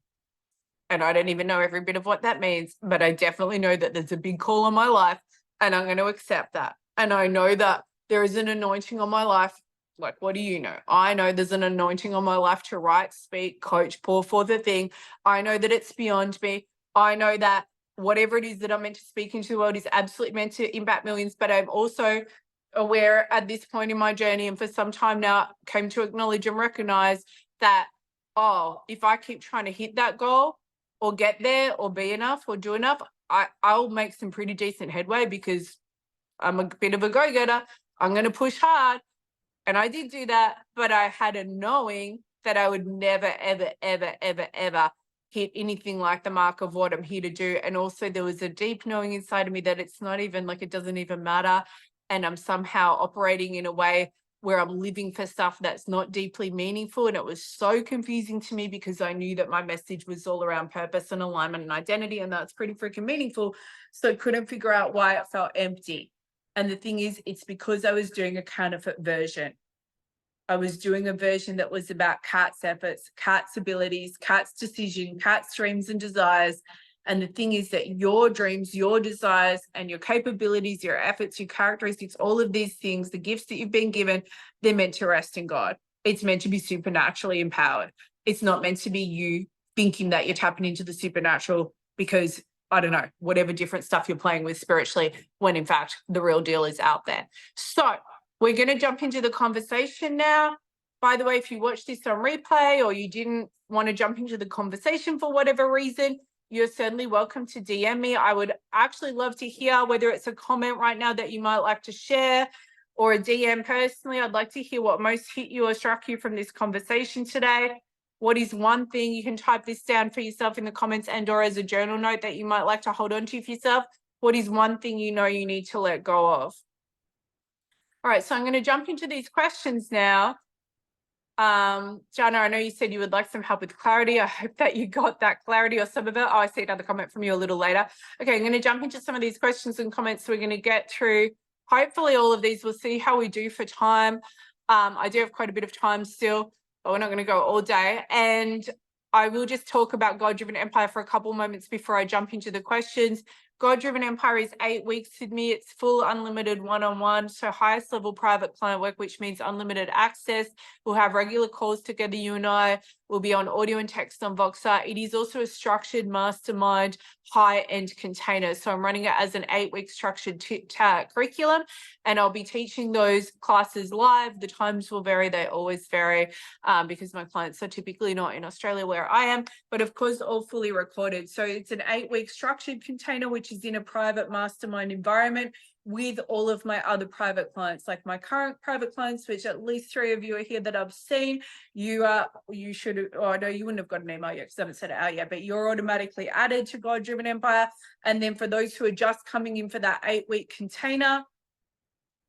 And I don't even know every bit of what that means, but I definitely know that there's a big call on my life and I'm going to accept that. And I know that there is an anointing on my life. Like, what do you know? I know there's an anointing on my life to write, speak, coach, pour forth a thing. I know that it's beyond me. I know that whatever it is that I'm meant to speak into the world is absolutely meant to impact millions, but I'm also aware at this point in my journey, and for some time now, came to acknowledge and recognize that, oh, if I keep trying to hit that goal or get there or be enough or do enough, I'll make some pretty decent headway because I'm a bit of a go-getter. I'm going to push hard. And I did do that, but I had a knowing that I would never, ever, ever, ever, ever hit anything like the mark of what I'm here to do. And also there was a deep knowing inside of me that it's not even like, it doesn't even matter. And I'm somehow operating in a way where I'm living for stuff that's not deeply meaningful. And it was so confusing to me because I knew that my message was all around purpose and alignment and identity, and that's pretty freaking meaningful. So I couldn't figure out why it felt empty. And the thing is, it's because I was doing a counterfeit version. I was doing a version that was about Kat's efforts, Kat's abilities, Kat's decision, Kat's dreams and desires. And the thing is that your dreams, your desires, and your capabilities, your efforts, your characteristics, all of these things, the gifts that you've been given, they're meant to rest in God. It's meant to be supernaturally empowered. It's not meant to be you thinking that you're tapping into the supernatural because, I don't know, whatever different stuff you're playing with spiritually, when in fact the real deal is out there. So we're going to jump into the conversation now. By the way, if you watch this on replay or you didn't want to jump into the conversation for whatever reason, you're certainly welcome to DM me. I would actually love to hear whether it's a comment right now that you might like to share or a DM personally. I'd like to hear what most hit you or struck you from this conversation today. What is one thing, you can type this down for yourself in the comments and or as a journal note that you might like to hold on to for yourself. What is one thing you know you need to let go of? All right, so I'm going to jump into these questions now. Jana, I know you said you would like some help with clarity. I hope that you got that clarity or some of it. Oh, I see another comment from you a little later. Okay, I'm going to jump into some of these questions and comments. So we're going to get through, hopefully all of these. We'll see how we do for time. I do have quite a bit of time still, but we're not going to go all day. And I will just talk about God-Driven Empire for a couple of moments before I jump into the questions. God-Driven Empire is 8 weeks with me. It's full unlimited one-on-one, so highest level private client work, which means unlimited access. We'll have regular calls together, you and I. We'll be on audio and text on Voxer. It is also a structured mastermind high-end container. So I'm running it as an 8-week structured curriculum, and I'll be teaching those classes live. The times will vary. They always vary because my clients are typically not in Australia where I am, but of course all fully recorded. So it's an 8-week structured container, which is in a private mastermind environment with all of my other private clients, like my current private clients, which at least 3 of you are here that I've seen. You should, oh no, you wouldn't have got an email yet because I haven't sent it out yet, but you're automatically added to God-Driven Empire. And then for those who are just coming in for that 8-week container,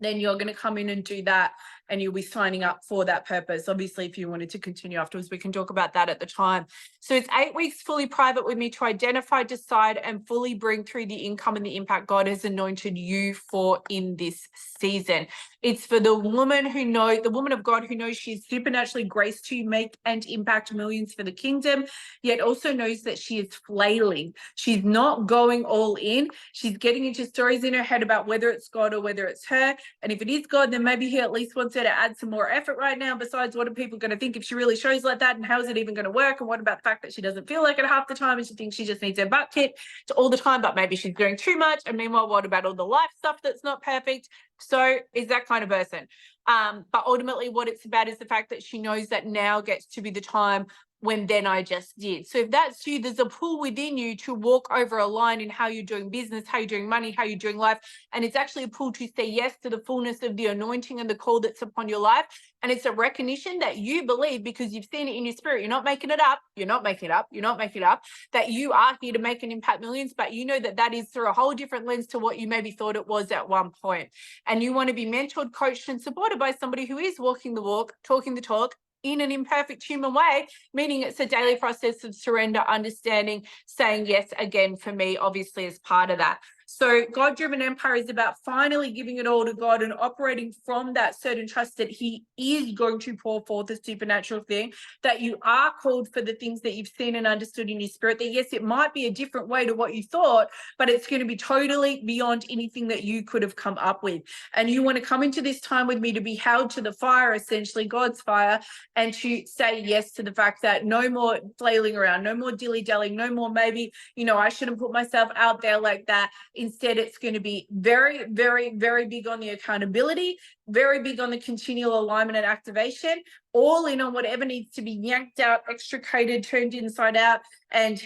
then you're going to come in and do that, and you'll be signing up for that purpose. Obviously, if you wanted to continue afterwards, we can talk about that at the time. So it's 8 weeks fully private with me to identify, decide, and fully bring through the income and the impact God has anointed you for in this season. It's for the woman who knows, the woman of God who knows she's supernaturally graced to make and impact millions for the kingdom, yet also knows that she is flailing. She's not going all in. She's getting into stories in her head about whether it's God or whether it's her. And if it is God, then maybe he at least wants her to add some more effort right now. Besides, what are people going to think if she really shows like that? And how is it even going to work? And what about the fact that she doesn't feel like it half the time and she thinks she just needs her butt kicked all the time, but maybe she's doing too much? And meanwhile, what about all the life stuff that's not perfect? So is that kind of person. But ultimately what it's about is the fact that she knows that now gets to be the time when then I just did. So if that's you, there's a pull within you to walk over a line in how you're doing business, how you're doing money, how you're doing life. And it's actually a pull to say yes to the fullness of the anointing and the call that's upon your life. And it's a recognition that you believe, because you've seen it in your spirit. You're not making it up. You're not making it up. You're not making it up, that you are here to make and impact millions. But you know that that is through a whole different lens to what you maybe thought it was at one point. And you want to be mentored, coached, and supported by somebody who is walking the walk, talking the talk, in an imperfect human way, meaning it's a daily process of surrender, understanding, saying yes again for me, obviously, as part of that. So God-driven empire is about finally giving it all to God and operating from that certain trust that he is going to pour forth a supernatural thing, that you are called for the things that you've seen and understood in your spirit, that yes, it might be a different way to what you thought, but it's going to be totally beyond anything that you could have come up with. And you want to come into this time with me to be held to the fire, essentially God's fire, and to say yes to the fact that no more flailing around, no more dilly-dallying, no more maybe, I shouldn't put myself out there like that. Instead, it's going to be very, very, very big on the accountability, very big on the continual alignment and activation, all in on whatever needs to be yanked out, extricated, turned inside out, and,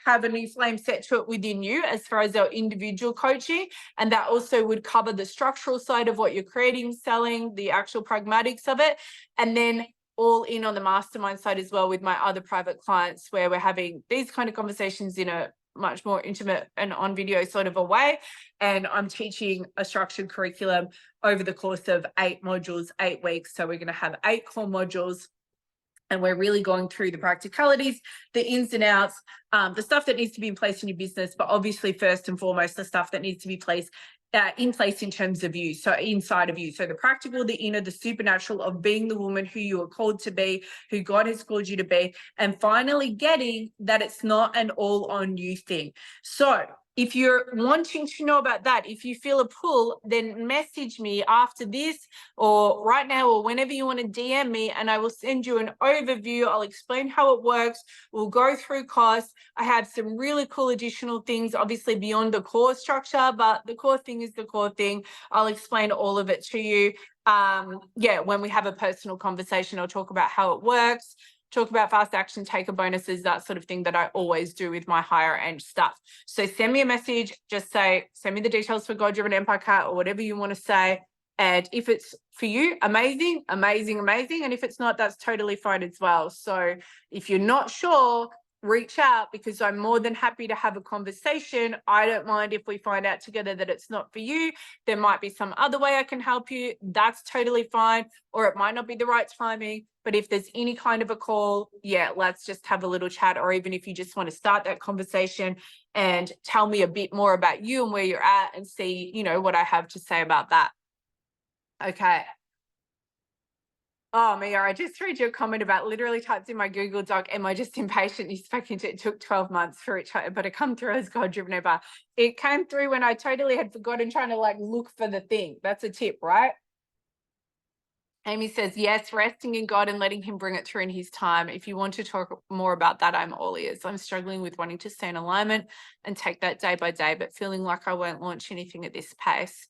have a new flame set to it within you as far as our individual coaching. And that also would cover the structural side of what you're creating, selling, the actual pragmatics of it. And then all in on the mastermind side as well with my other private clients, where we're having these kind of conversations in a much more intimate and on video sort of a way. And I'm teaching a structured curriculum over the course of 8 modules, 8 weeks. So we're going to have 8 core modules. And we're really going through the practicalities, the ins and outs, the stuff that needs to be in place in your business, but obviously first and foremost, the stuff that needs to be in place in terms of you, so inside of you. So the practical, the inner, the supernatural of being the woman who you are called to be, who God has called you to be, and finally getting that it's not an all on you thing. So if you're wanting to know about that, if you feel a pull, then message me after this or right now or whenever you want to DM me, and I will send you an overview. I'll explain how it works. We'll go through costs. I have some really cool additional things, obviously beyond the core structure, but the core thing is the core thing. I'll explain all of it to you. When we have a personal conversation, I'll talk about how it works, talk about fast action, taker bonuses, that sort of thing that I always do with my higher end stuff. So send me a message, just send me the details for God-driven empire cat or whatever you want to say. And if it's for you, amazing, amazing, amazing. And if it's not, that's totally fine as well. So if you're not sure, reach out, because I'm more than happy to have a conversation. I don't mind if we find out together that it's not for you. There might be some other way I can help you. That's totally fine. Or it might not be the right timing. But if there's any kind of a call, let's just have a little chat. Or even if you just want to start that conversation and tell me a bit more about you and where you're at and see, what I have to say about that. Okay. Oh, Mia, I just read your comment about literally typed in my Google Doc, am I just impatient? You spoke into it took 12 months for it, but it come through as God-driven empire. It came through when I totally had forgotten trying to look for the thing. That's a tip, right? Amy says, yes, resting in God and letting him bring it through in his time. If you want to talk more about that, I'm all ears. I'm struggling with wanting to stay in alignment and take that day by day, but feeling like I won't launch anything at this pace.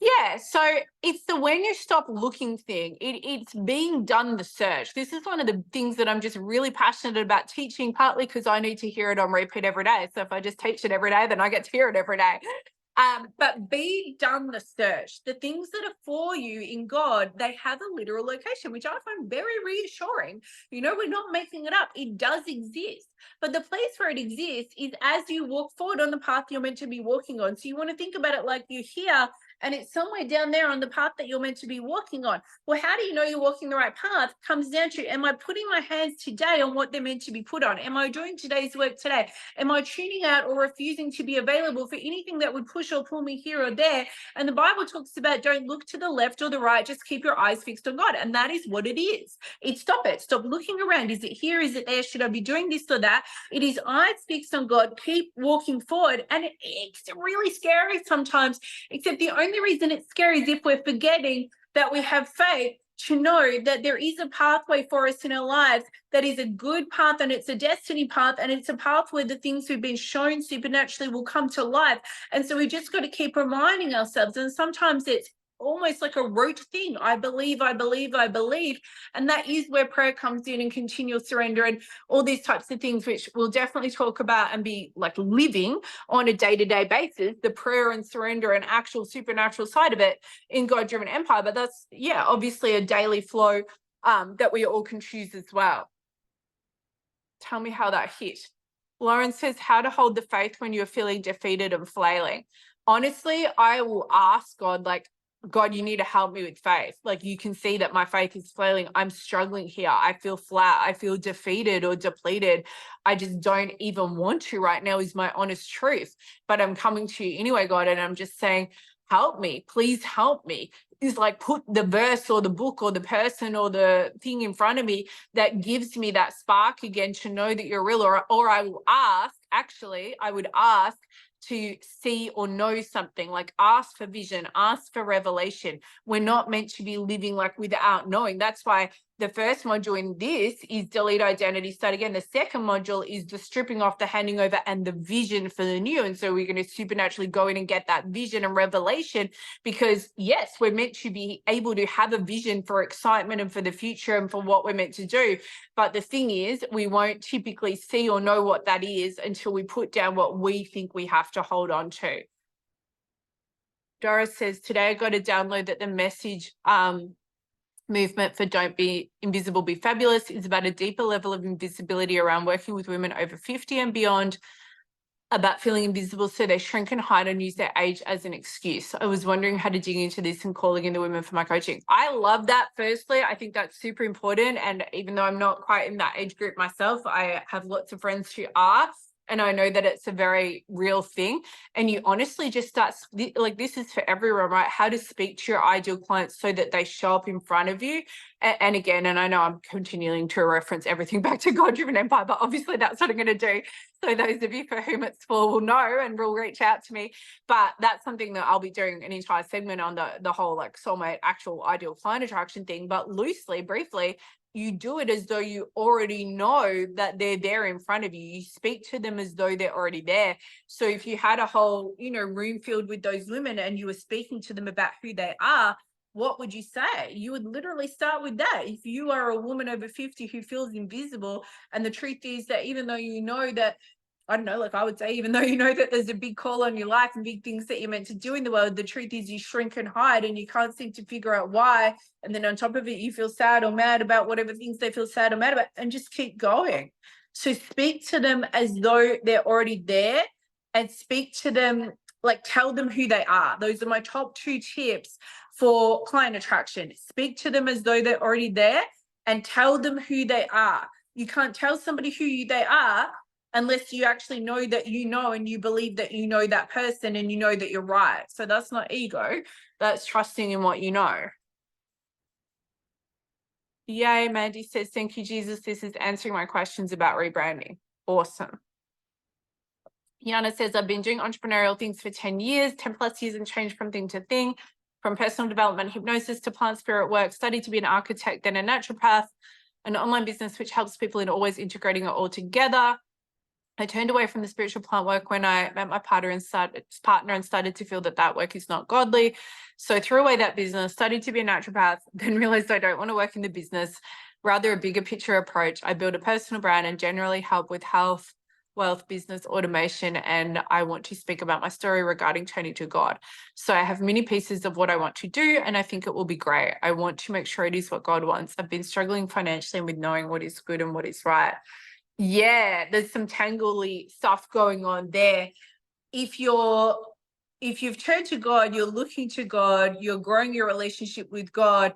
Yeah, so it's the when you stop looking thing. It's being done the search. This is one of the things that I'm just really passionate about teaching, partly because I need to hear it on repeat every day. So if I just teach it every day, then I get to hear it every day. But be done the search. The things that are for you in God, they have a literal location, which I find very reassuring. We're not making it up. It does exist. But the place where it exists is as you walk forward on the path you're meant to be walking on. So you want to think about it like you're here and it's somewhere down there on the path that you're meant to be walking on. Well, how do you know you're walking the right path? Comes down to, am I putting my hands today on what they're meant to be put on? Am I doing today's work today? Am I tuning out or refusing to be available for anything that would push or pull me here or there? And the Bible talks about don't look to the left or the right, just keep your eyes fixed on God. And that is what it is. Stop looking around. Is it here? Is it there? Should I be doing this or that? It is eyes fixed on God. Keep walking forward. And it's really scary sometimes, except the only reason it's scary is if we're forgetting that we have faith to know that there is a pathway for us in our lives that is a good path, and it's a destiny path, and it's a path where the things we've been shown supernaturally will come to life. And so we just got to keep reminding ourselves. And sometimes it's almost like a rote thing. I believe. And that is where prayer comes in, and continual surrender and all these types of things, which we'll definitely talk about and be living on a day-to-day basis, the prayer and surrender and actual supernatural side of it in God-driven empire. But that's, obviously a daily flow that we all can choose as well. Tell me how that hit. Lauren says, how to hold the faith when you're feeling defeated and flailing. Honestly, I will ask God, God, you need to help me with faith. Like, you can see that my faith is flailing. I'm struggling here. I feel flat. I feel defeated or depleted. I just don't even want to right now, is my honest truth. But I'm coming to you anyway, God, and I'm just saying, help me. Please help me. Is like, put the verse or the book or the person or the thing in front of me that gives me that spark again to know that you're real. Or I will ask, actually, I would ask to see or know something, like ask for vision, ask for revelation. We're not meant to be living like without knowing. That's why the first module in this is delete identity, start again. The second module is the stripping off, the handing over, and the vision for the new. And so we're going to supernaturally go in and get that vision and revelation, because yes, we're meant to be able to have a vision for excitement and for the future and for what we're meant to do. But the thing is, we won't typically see or know what that is until we put down what we think we have to hold on to. Doris says, today I got a download that the message movement for Don't Be Invisible, Be Fabulous is about a deeper level of invisibility around working with women over 50 and beyond, about feeling invisible so they shrink and hide and use their age as an excuse. I was wondering how to dig into this and calling in the women for my coaching. I love that. Firstly, I think that's super important. And even though I'm not quite in that age group myself, I have lots of friends who are. And I know that it's a very real thing. And you honestly just start, like, this is for everyone, right? How to speak to your ideal clients so that they show up in front of you. And again, and I know I'm continuing to reference everything back to God-driven empire, but obviously that's what I'm going to do. So those of you for whom it's for will know and will reach out to me. But that's something that I'll be doing an entire segment on, the whole like soulmate, actual ideal client attraction thing. But loosely, briefly, you do it as though you already know that they're there in front of you. You speak to them as though they're already there. So if you had a whole, room filled with those women and you were speaking to them about who they are, what would you say? You would literally start with that. If you are a woman over 50 who feels invisible, and the truth is that even though you know that, I don't know, like I would say, even though you know that there's a big call on your life and big things that you're meant to do in the world, the truth is you shrink and hide and you can't seem to figure out why. And then on top of it, you feel sad or mad about whatever things they feel sad or mad about, and just keep going. So speak to them as though they're already there, and speak to them, like, tell them who they are. Those are my top 2 tips for client attraction. Speak to them as though they're already there and tell them who they are. You can't tell somebody who they are unless you actually know that you know, and you believe that you know that person and you know that you're right. So that's not ego, that's trusting in what you know. Yay, Mandy says, thank you, Jesus. This is answering my questions about rebranding. Awesome. Yana says, I've been doing entrepreneurial things for 10 years, 10 plus years, and changed from thing to thing, from personal development, hypnosis to plant spirit work, studied to be an architect, then a naturopath, an online business which helps people in always integrating it all together. I turned away from the spiritual plant work when I met my partner and started to feel that work is not godly. So I threw away that business, studied to be a naturopath, then realized I don't want to work in the business, rather a bigger picture approach. I build a personal brand and generally help with health, wealth, business, automation, and I want to speak about my story regarding turning to God. So I have many pieces of what I want to do, and I think it will be great. I want to make sure it is what God wants. I've been struggling financially with knowing what is good and what is right. Yeah, there's some tangly stuff going on there. If you've turned to God, you're looking to God, you're growing your relationship with God,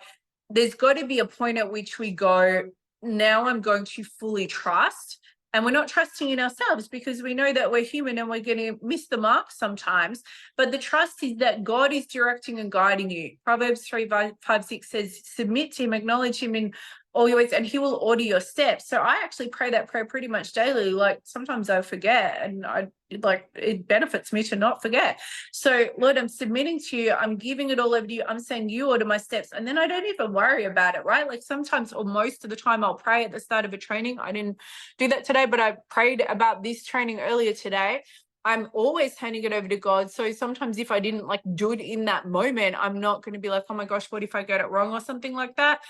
there's got to be a point at which we go, now I'm going to fully trust. And we're not trusting in ourselves because we know that we're human and we're going to miss the mark sometimes. But the trust is that God is directing and guiding you. Proverbs 3:5-6 says, submit to him, acknowledge him in all your ways, and he will order your steps. So I actually pray that prayer pretty much daily. Like, sometimes I forget, and it benefits me to not forget. So Lord, I'm submitting to you. I'm giving it all over to you. I'm saying you order my steps. And then I don't even worry about it, right? Like, sometimes, or most of the time, I'll pray at the start of a training. I didn't do that today, but I prayed about this training earlier today. I'm always handing it over to God. So sometimes if I didn't do it in that moment, I'm not going to be like, oh my gosh, what if I get it wrong or something like that?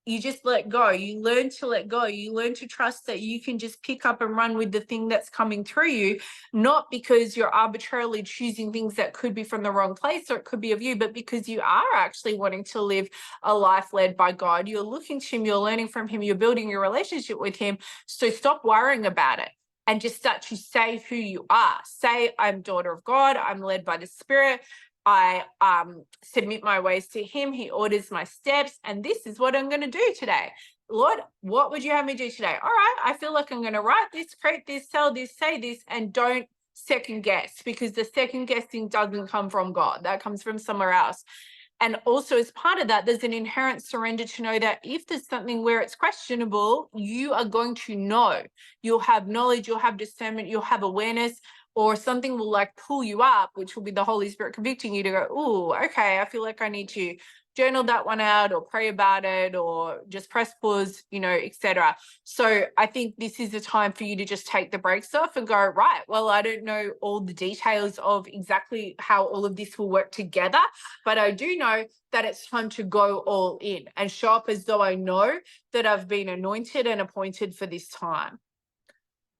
You just let go. You learn to let go. You learn to trust that you can just pick up and run with the thing that's coming through you, not because you're arbitrarily choosing things that could be from the wrong place or it could be of you, but because you are actually wanting to live a life led by God. You're looking to him, you're learning from him, you're building your relationship with him. So stop worrying about it and just start to say who you are. Say, I'm daughter of God. I'm led by the Spirit. I submit my ways to him. He orders my steps, and this is what I'm going to do today. Lord, what would you have me do today? All right, I feel like I'm going to write this, create this, sell this, say this, and don't second guess, because the second guessing doesn't come from God. That comes from somewhere else. And also, as part of that, there's an inherent surrender to know that if there's something where it's questionable, you are going to know. You'll have knowledge, you'll have discernment, you'll have awareness, or something will like pull you up, which will be the Holy Spirit convicting you to go, oh, okay, I feel like I need to journal that one out or pray about it or just press pause, etc. So I think this is the time for you to just take the brakes off and go, right, well, I don't know all the details of exactly how all of this will work together, but I do know that it's time to go all in and show up as though I know that I've been anointed and appointed for this time.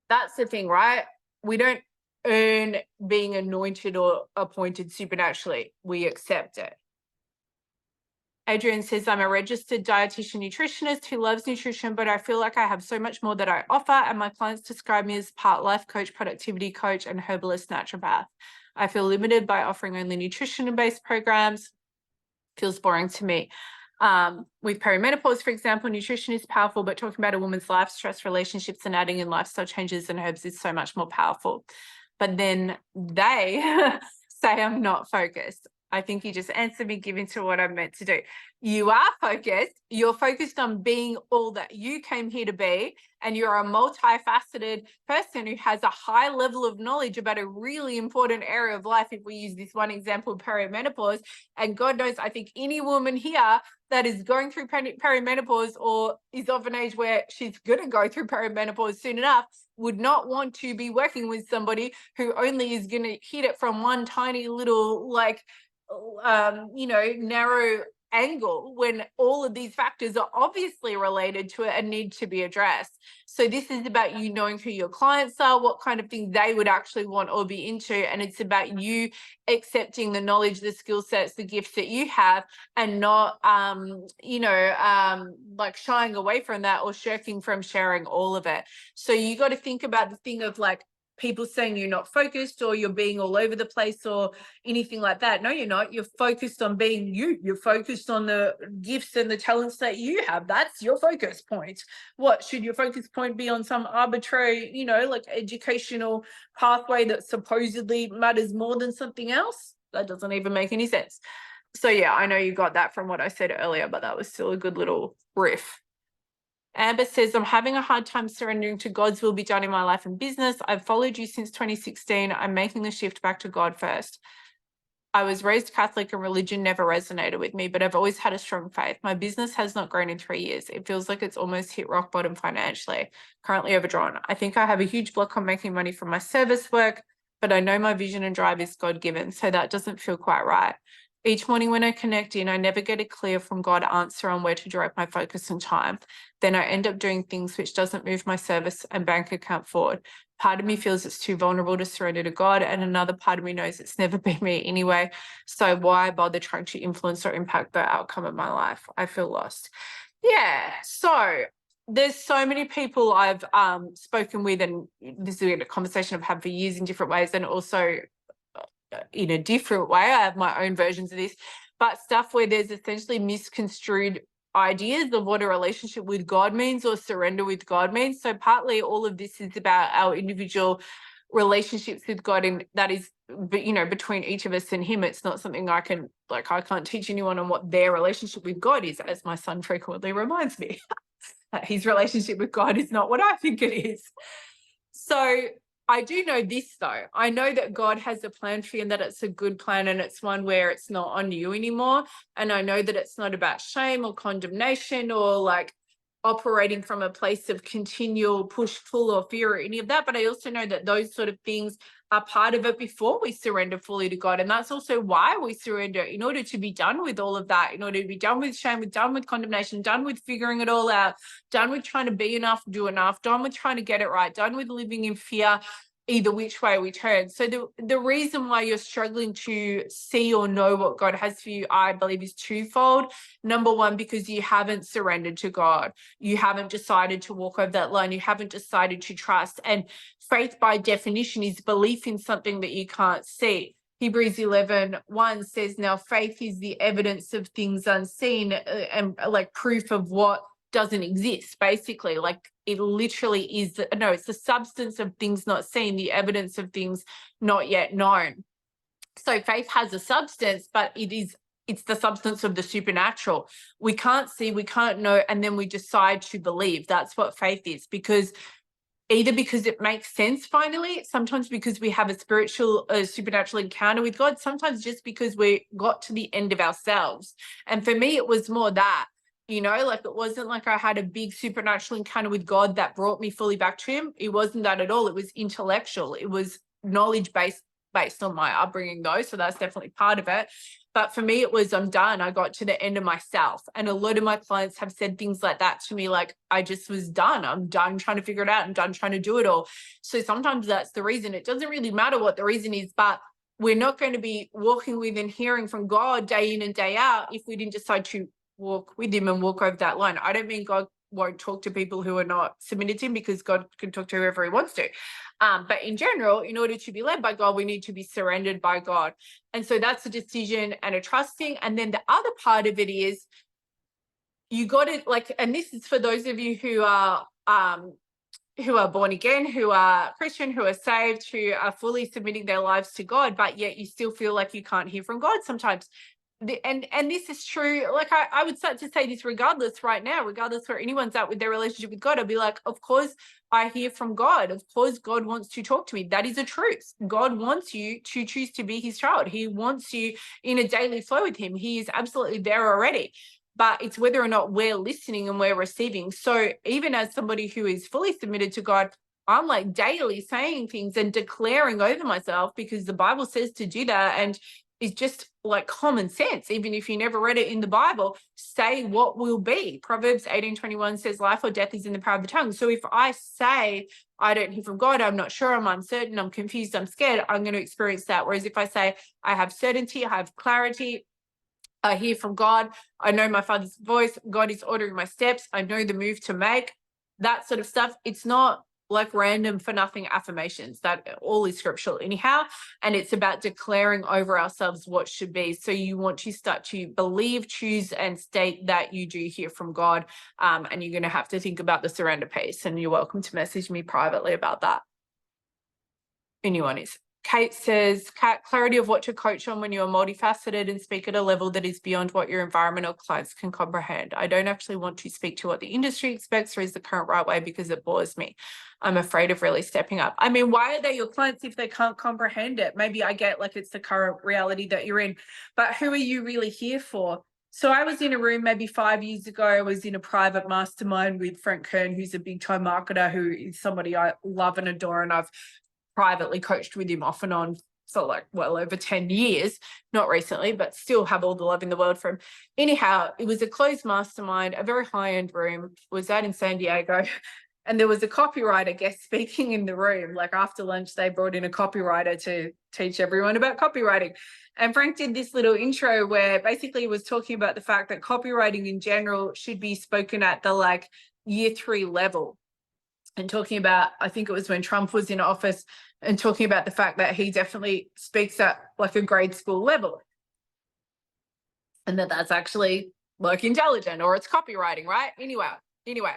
That's the thing, right? We don't earn being anointed or appointed supernaturally. We accept it. Adrian says, I'm a registered dietitian nutritionist who loves nutrition, but I feel like I have so much more that I offer, and my clients describe me as part life coach, productivity coach, and herbalist naturopath. I feel limited by offering only nutrition-based programs. Feels boring to me. With perimenopause, for example, nutrition is powerful, but talking about a woman's life, stress, relationships, and adding in lifestyle changes and herbs is so much more powerful. But then they say I'm not focused. I think you just answered me giving to what I'm meant to do. You are focused. You're focused on being all that you came here to be. And you're a multifaceted person who has a high level of knowledge about a really important area of life. If we use this one example, perimenopause, and God knows, I think any woman here that is going through perimenopause or is of an age where she's going to go through perimenopause soon enough would not want to be working with somebody who only is going to hit it from one tiny little narrow angle, when all of these factors are obviously related to it and need to be addressed. So this is about you knowing who your clients are, what kind of thing they would actually want or be into, and it's about you accepting the knowledge, the skill sets, the gifts that you have, and not shying away from that or shirking from sharing all of it. So you got to think about the thing of like people saying you're not focused or you're being all over the place or anything like that. No, you're not. You're focused on being you. You're focused on the gifts and the talents that you have. That's your focus point. What should your focus point be on some arbitrary, educational pathway that supposedly matters more than something else? That doesn't even make any sense. So yeah, I know you got that from what I said earlier, but that was still a good little riff. Amber says, I'm having a hard time surrendering to God's will be done in my life and business. I've followed you since 2016. I'm making the shift back to God first. I was raised Catholic and religion never resonated with me, but I've always had a strong faith. My business has not grown in 3 years. It feels like it's almost hit rock bottom financially, currently overdrawn. I think I have a huge block on making money from my service work, but I know my vision and drive is God-given, so that doesn't feel quite right. Each morning when I connect in, I never get a clear from God answer on where to direct my focus and time. Then I end up doing things which doesn't move my service and bank account forward. Part of me feels it's too vulnerable to surrender to God, and another part of me knows it's never been me anyway. So why bother trying to influence or impact the outcome of my life? I feel lost. Yeah, so there's so many people I've spoken with, and this is a conversation I've had for years in different ways, and also in a different way. I have my own versions of this, but stuff where there's essentially misconstrued ideas of what a relationship with God means or surrender with God means. So partly all of this is about our individual relationships with God, and that is, between each of us and him. It's not something I can't teach anyone on what their relationship with God is, as my son frequently reminds me. His relationship with God is not what I think it is. So I do know this, though. I know that God has a plan for you and that it's a good plan, and it's one where it's not on you anymore. And I know that it's not about shame or condemnation or operating from a place of continual push, pull, or fear or any of that. But I also know that those sort of things are part of it before we surrender fully to God. And that's also why we surrender, in order to be done with all of that, in order to be done with shame, done with condemnation, done with figuring it all out, done with trying to be enough, do enough, done with trying to get it right, done with living in fear, either which way we turn. So the reason why you're struggling to see or know what God has for you, I believe, is twofold. Number one, because you haven't surrendered to God. You haven't decided to walk over that line. You haven't decided to trust. And faith, by definition, is belief in something that you can't see. Hebrews 11:1 says, now faith is the evidence of things unseen, and like proof of what doesn't exist, basically. Like it literally is, no, it's the substance of things not seen, the evidence of things not yet known. So faith has a substance, but it's the substance of the supernatural. We can't see, we can't know, and then we decide to believe. That's what faith is, because either because it makes sense finally, sometimes because we have a spiritual, supernatural encounter with God, sometimes just because we got to the end of ourselves. And for me, it was more that, like it wasn't like I had a big supernatural encounter with God that brought me fully back to him. It wasn't that at all. It was intellectual. It was knowledge based on my upbringing though. So that's definitely part of it. But for me, it was, I'm done. I got to the end of myself. And a lot of my clients have said things like that to me, like, I just was done. I'm done trying to figure it out. I'm done trying to do it all. So sometimes that's the reason. It doesn't really matter what the reason is, but we're not going to be walking with and hearing from God day in and day out if we didn't decide to walk with him and walk over that line. I don't mean God won't talk to people who are not submitted to him, because God can talk to whoever he wants to. But in general, in order to be led by God, we need to be surrendered by God. And so that's a decision and a trusting. And then the other part of it is you got to, like, and this is for those of you who are born again, who are Christian, who are saved, who are fully submitting their lives to God, but yet you still feel like you can't hear from God sometimes. And this is true. Like I would start to say this regardless right now, regardless where anyone's at with their relationship with God, I'll be like, of course I hear from God. Of course God wants to talk to me. That is a truth. God wants you to choose to be his child. He wants you in a daily flow with him. He is absolutely there already. But it's whether or not we're listening and we're receiving. So even as somebody who is fully submitted to God, I'm like daily saying things and declaring over myself, because the Bible says to do that. And it's just like common sense. Even if you never read it in the Bible, say what will be. Proverbs 18:21 says life or death is in the power of the tongue. So if I say I don't hear from God, I'm not sure, I'm uncertain, I'm confused, I'm scared, I'm going to experience that. Whereas if I say I have certainty, I have clarity, I hear from God, I know my Father's voice, God is ordering my steps, I know the move to make, that sort of stuff, it's not like random for nothing affirmations. That all is scriptural anyhow, and it's about declaring over ourselves what should be. So you want to start to believe, choose, and state that you do hear from God, and you're going to have to think about the surrender piece, and you're welcome to message me privately about that. Anyone is. Kate says, Kat, clarity of what to coach on when you are multifaceted and speak at a level that is beyond what your environment or clients can comprehend. I don't actually want to speak to what the industry expects or is the current right way, because it bores me. I'm afraid of really stepping up. I mean, why are they your clients if they can't comprehend it? Maybe I get like it's the current reality that you're in, but who are you really here for? So I was in a room maybe 5 years ago. I was in a private mastermind with Frank Kern, who's a big time marketer, who is somebody I love and adore, and I've privately coached with him off and on for like well over 10 years, not recently, but still have all the love in the world for him. Anyhow, it was a closed mastermind, a very high-end room, was out in San Diego, and there was a copywriter guest speaking in the room. Like after lunch, they brought in a copywriter to teach everyone about copywriting. And Frank did this little intro where basically he was talking about the fact that copywriting in general should be spoken at the like year 3 level. And talking about, I think it was when Trump was in office, and talking about the fact that he definitely speaks at like a grade school level. And that's actually like intelligent, or it's copywriting, right? Anyway,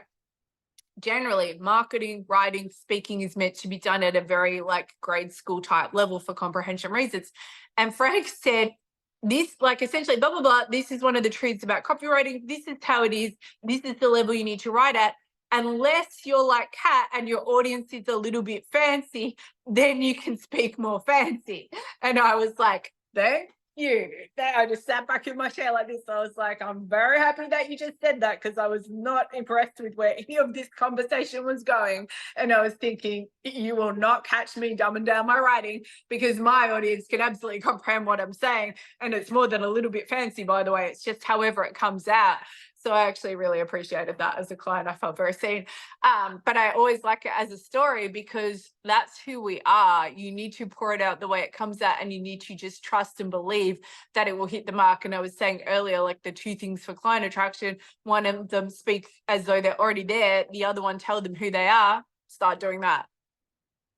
generally marketing, writing, speaking is meant to be done at a very like grade school type level for comprehension reasons. And Frank said, this like essentially blah, blah, blah, this is one of the truths about copywriting. This is how it is. This is the level you need to write at. Unless you're like Kat and your audience is a little bit fancy, then you can speak more fancy. And I was like, thank you. I just sat back in my chair like this. I was like, I'm very happy that you just said that, because I was not impressed with where any of this conversation was going. And I was thinking, you will not catch me dumbing down my writing, because my audience can absolutely comprehend what I'm saying. And it's more than a little bit fancy, by the way. It's just however it comes out. So I actually really appreciated that as a client. I felt very seen. But I always like it as a story, because that's who we are. You need to pour it out the way it comes out, and you need to just trust and believe that it will hit the mark. And I was saying earlier, like the 2 things for client attraction, one of them speak as though they're already there. The other one, tell them who they are. Start doing that.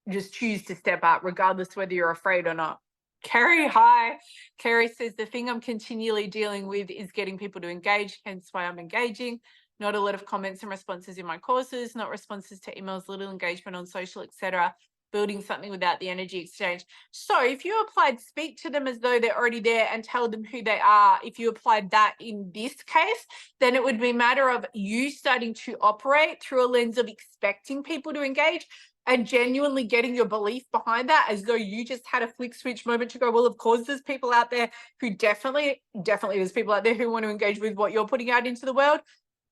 Just choose to step up, regardless whether you're afraid or not. Kerry, hi. Kerry says, the thing I'm continually dealing with is getting people to engage, hence why I'm engaging. Not a lot of comments and responses in my courses, not responses to emails, little engagement on social, etc. Building something without the energy exchange. So if you applied speak to them as though they're already there and tell them who they are, if you applied that in this case, then it would be a matter of you starting to operate through a lens of expecting people to engage and genuinely getting your belief behind that, as though you just had a flick switch moment to go, well, of course, there's people out there who definitely there's people out there who want to engage with what you're putting out into the world.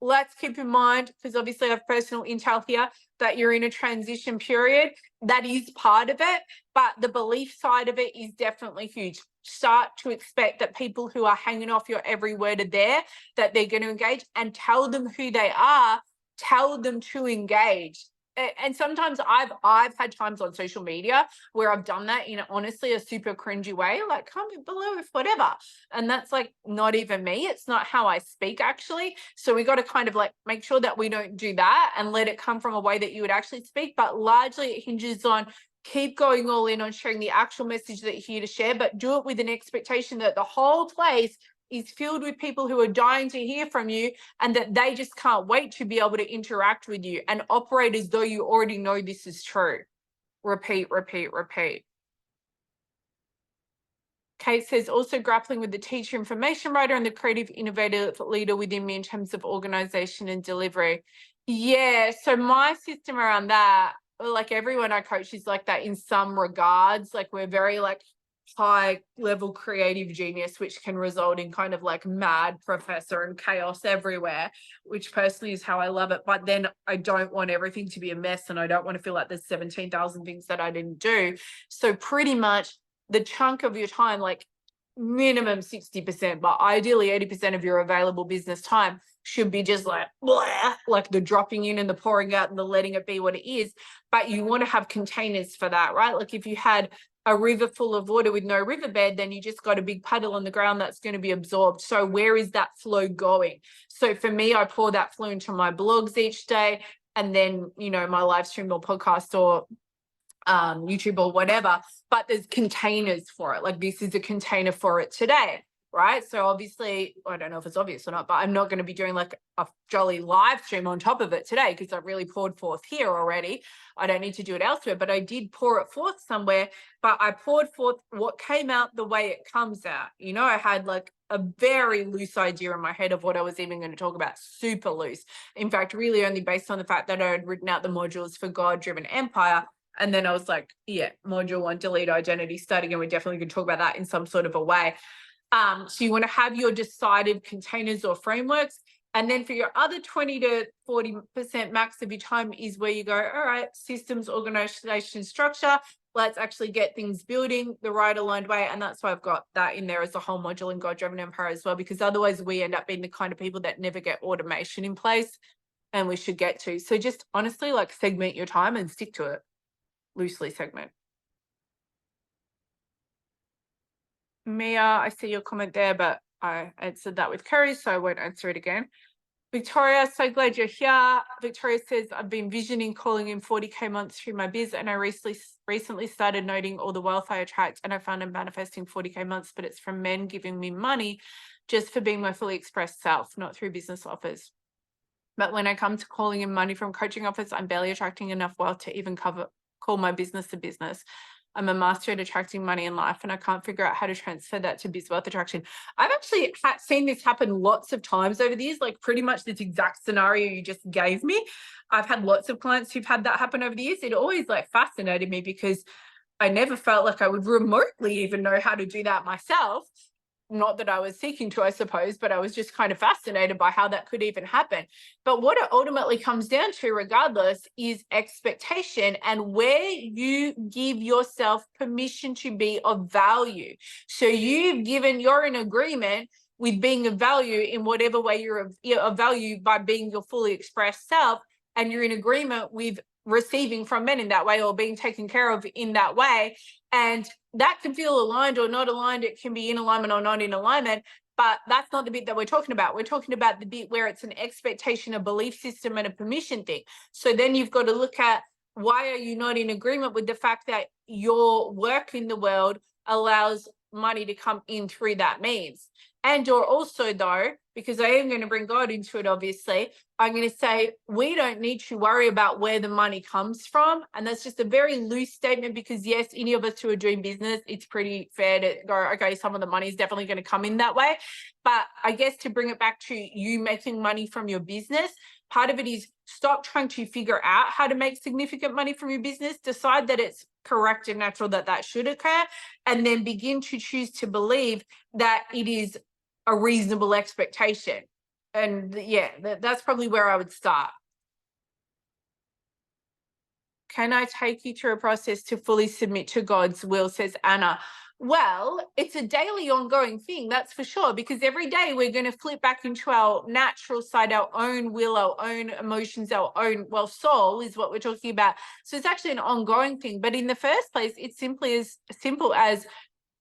Let's keep in mind, because obviously I have personal intel here, that you're in a transition period. That is part of it, but the belief side of it is definitely huge. Start to expect that people who are hanging off your every word are there, that they're going to engage, and tell them who they are, tell them to engage. And sometimes I've had times on social media where I've done that in honestly a super cringy way, like comment below if whatever. And that's like not even me. It's not how I speak actually. So we got to kind of like make sure that we don't do that and let it come from a way that you would actually speak. But largely it hinges on keep going all in on sharing the actual message that you're here to share, but do it with an expectation that the whole place is filled with people who are dying to hear from you and that they just can't wait to be able to interact with you and operate as though you already know this is true. Repeat, repeat, repeat. Kate says, also grappling with the teacher, information writer, and the creative innovative leader within me in terms of organization and delivery. Yeah, so my system around that, like everyone I coach is like that in some regards. Like we're very like high level creative genius, which can result in kind of like mad professor and chaos everywhere, which personally is how I love it. But then I don't want everything to be a mess and I don't want to feel like there's 17,000 things that I didn't do. So pretty much the chunk of your time, like minimum 60%, but ideally 80% of your available business time should be just like blah, like the dropping in and the pouring out and the letting it be what it is. But you want to have containers for that, right? Like if you had a river full of water with no riverbed, then you just got a big puddle on the ground that's going to be absorbed. So where is that flow going? So for me, I pour that flow into my blogs each day, and then, you know, my live stream or podcast or YouTube or whatever, but there's containers for it. Like this is a container for it today, right? So obviously, I don't know if it's obvious or not, but I'm not going to be doing like a jolly live stream on top of it today because I've really poured forth here already. I don't need to do it elsewhere, but I did pour it forth somewhere, but I poured forth what came out the way it comes out. You know, I had like a very loose idea in my head of what I was even going to talk about, super loose. In fact, really only based on the fact that I had written out the modules for God-driven empire. And then I was like, yeah, module 1, delete identity starting, and we're definitely going to talk about that in some sort of a way. So you want to have your decided containers or frameworks. And then for your other 20 to 40% max of your time is where you go, all right, systems, organization, structure. Let's actually get things building the right aligned way. And that's why I've got that in there as a whole module in God-driven empire as well, because otherwise we end up being the kind of people that never get automation in place, and we should get to. So just honestly, like segment your time and stick to it. Loosely segment. Mia, I see your comment there, but I answered that with Kerry, so I won't answer it again. Victoria, so glad you're here. Victoria says, I've been visioning calling in 40K months through my biz, and I recently started noting all the wealth I attract, and I found I'm manifesting 40K months, but it's from men giving me money just for being my fully expressed self, not through business offers. But when I come to calling in money from coaching offers, I'm barely attracting enough wealth to even call my business a business. I'm a master at attracting money in life, and I can't figure out how to transfer that to biz wealth attraction. I've actually seen this happen lots of times over the years, like pretty much this exact scenario you just gave me. I've had lots of clients who've had that happen over the years. It always like fascinated me because I never felt like I would remotely even know how to do that myself. Not that I was seeking to, I suppose, but I was just kind of fascinated by how that could even happen. But what it ultimately comes down to, regardless, is expectation and where you give yourself permission to be of value. So you're in agreement with being of value in whatever way you're of value by being your fully expressed self, and you're in agreement with receiving from men in that way or being taken care of in that way. And that can feel aligned or not aligned. It can be in alignment or not in alignment, but that's not the bit that we're talking about. We're talking about the bit where it's an expectation, a belief system, and a permission thing. So then you've got to look at, why are you not in agreement with the fact that your work in the world allows money to come in through that means. And or also, though, because I am going to bring God into it, obviously, I'm going to say we don't need to worry about where the money comes from. And that's just a very loose statement, because yes, any of us who are doing business, it's pretty fair to go, okay, some of the money is definitely going to come in that way. But I guess to bring it back to you making money from your business, part of it is stop trying to figure out how to make significant money from your business. Decide that it's correct and natural that that should occur, and then begin to choose to believe that it is a reasonable expectation. And yeah, that's probably where I would start. Can I take you through a process to fully submit to God's will, says Anna. Well, it's a daily ongoing thing, that's for sure, because every day we're going to flip back into our natural side, our own will, our own emotions, our own, well, soul is what we're talking about. So it's actually an ongoing thing. But in the first place, it's simply as simple as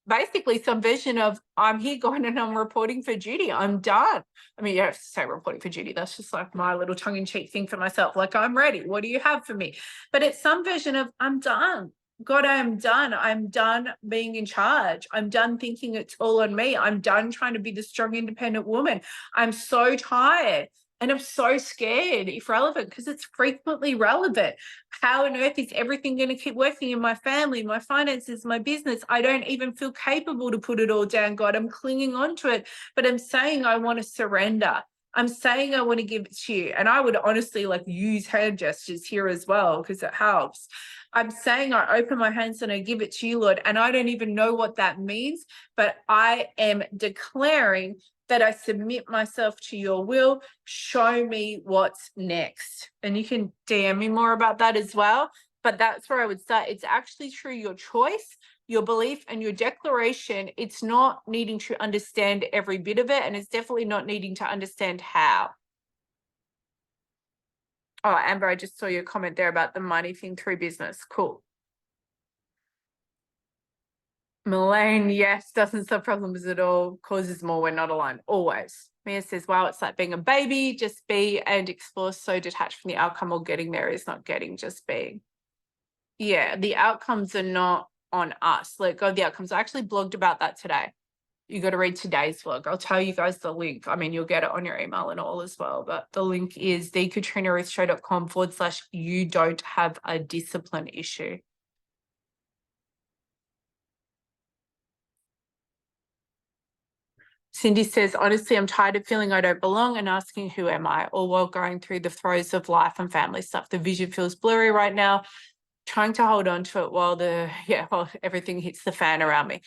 basically some version of I'm here going and I'm reporting for duty. I'm done. I mean, you have to say reporting for duty. That's just like my little tongue-in-cheek thing for myself. Like, I'm ready. What do you have for me? But it's some version of I'm done. God, I am done. I'm done being in charge. I'm done thinking it's all on me. I'm done trying to be the strong, independent woman. I'm so tired. And I'm so scared if relevant, because it's frequently relevant. How on earth is everything going to keep working in my family, my finances, my business? I don't even feel capable to put it all down, God. I'm clinging on to it, but I'm saying I want to surrender. I'm saying I want to give it to you. And I would honestly like use hand gestures here as well, because it helps. I'm saying I open my hands and I give it to you, Lord. And I don't even know what that means, but I am declaring that I submit myself to your will. Show me what's next. And you can DM me more about that as well. But that's where I would start. It's actually through your choice, your belief, and your declaration. It's not needing to understand every bit of it. And it's definitely not needing to understand how. Oh, Amber, I just saw your comment there about the money thing through business. Cool. Melaine, yes, doesn't solve problems at all, causes more when not alone, always. Mia says, wow, it's like being a baby, just be and explore, so detached from the outcome, or getting there is not getting, just being. Yeah, the outcomes are not on us. Let go of the outcomes. I actually blogged about that today. You got to read today's vlog. I'll tell you guys the link. I mean, you'll get it on your email and all as well, but the link is thekatrinaruthshow.com/you don't have a discipline issue. Cindy says, honestly, I'm tired of feeling I don't belong and asking who am I, all while going through the throes of life and family stuff. The vision feels blurry right now, trying to hold on to it while everything hits the fan around me.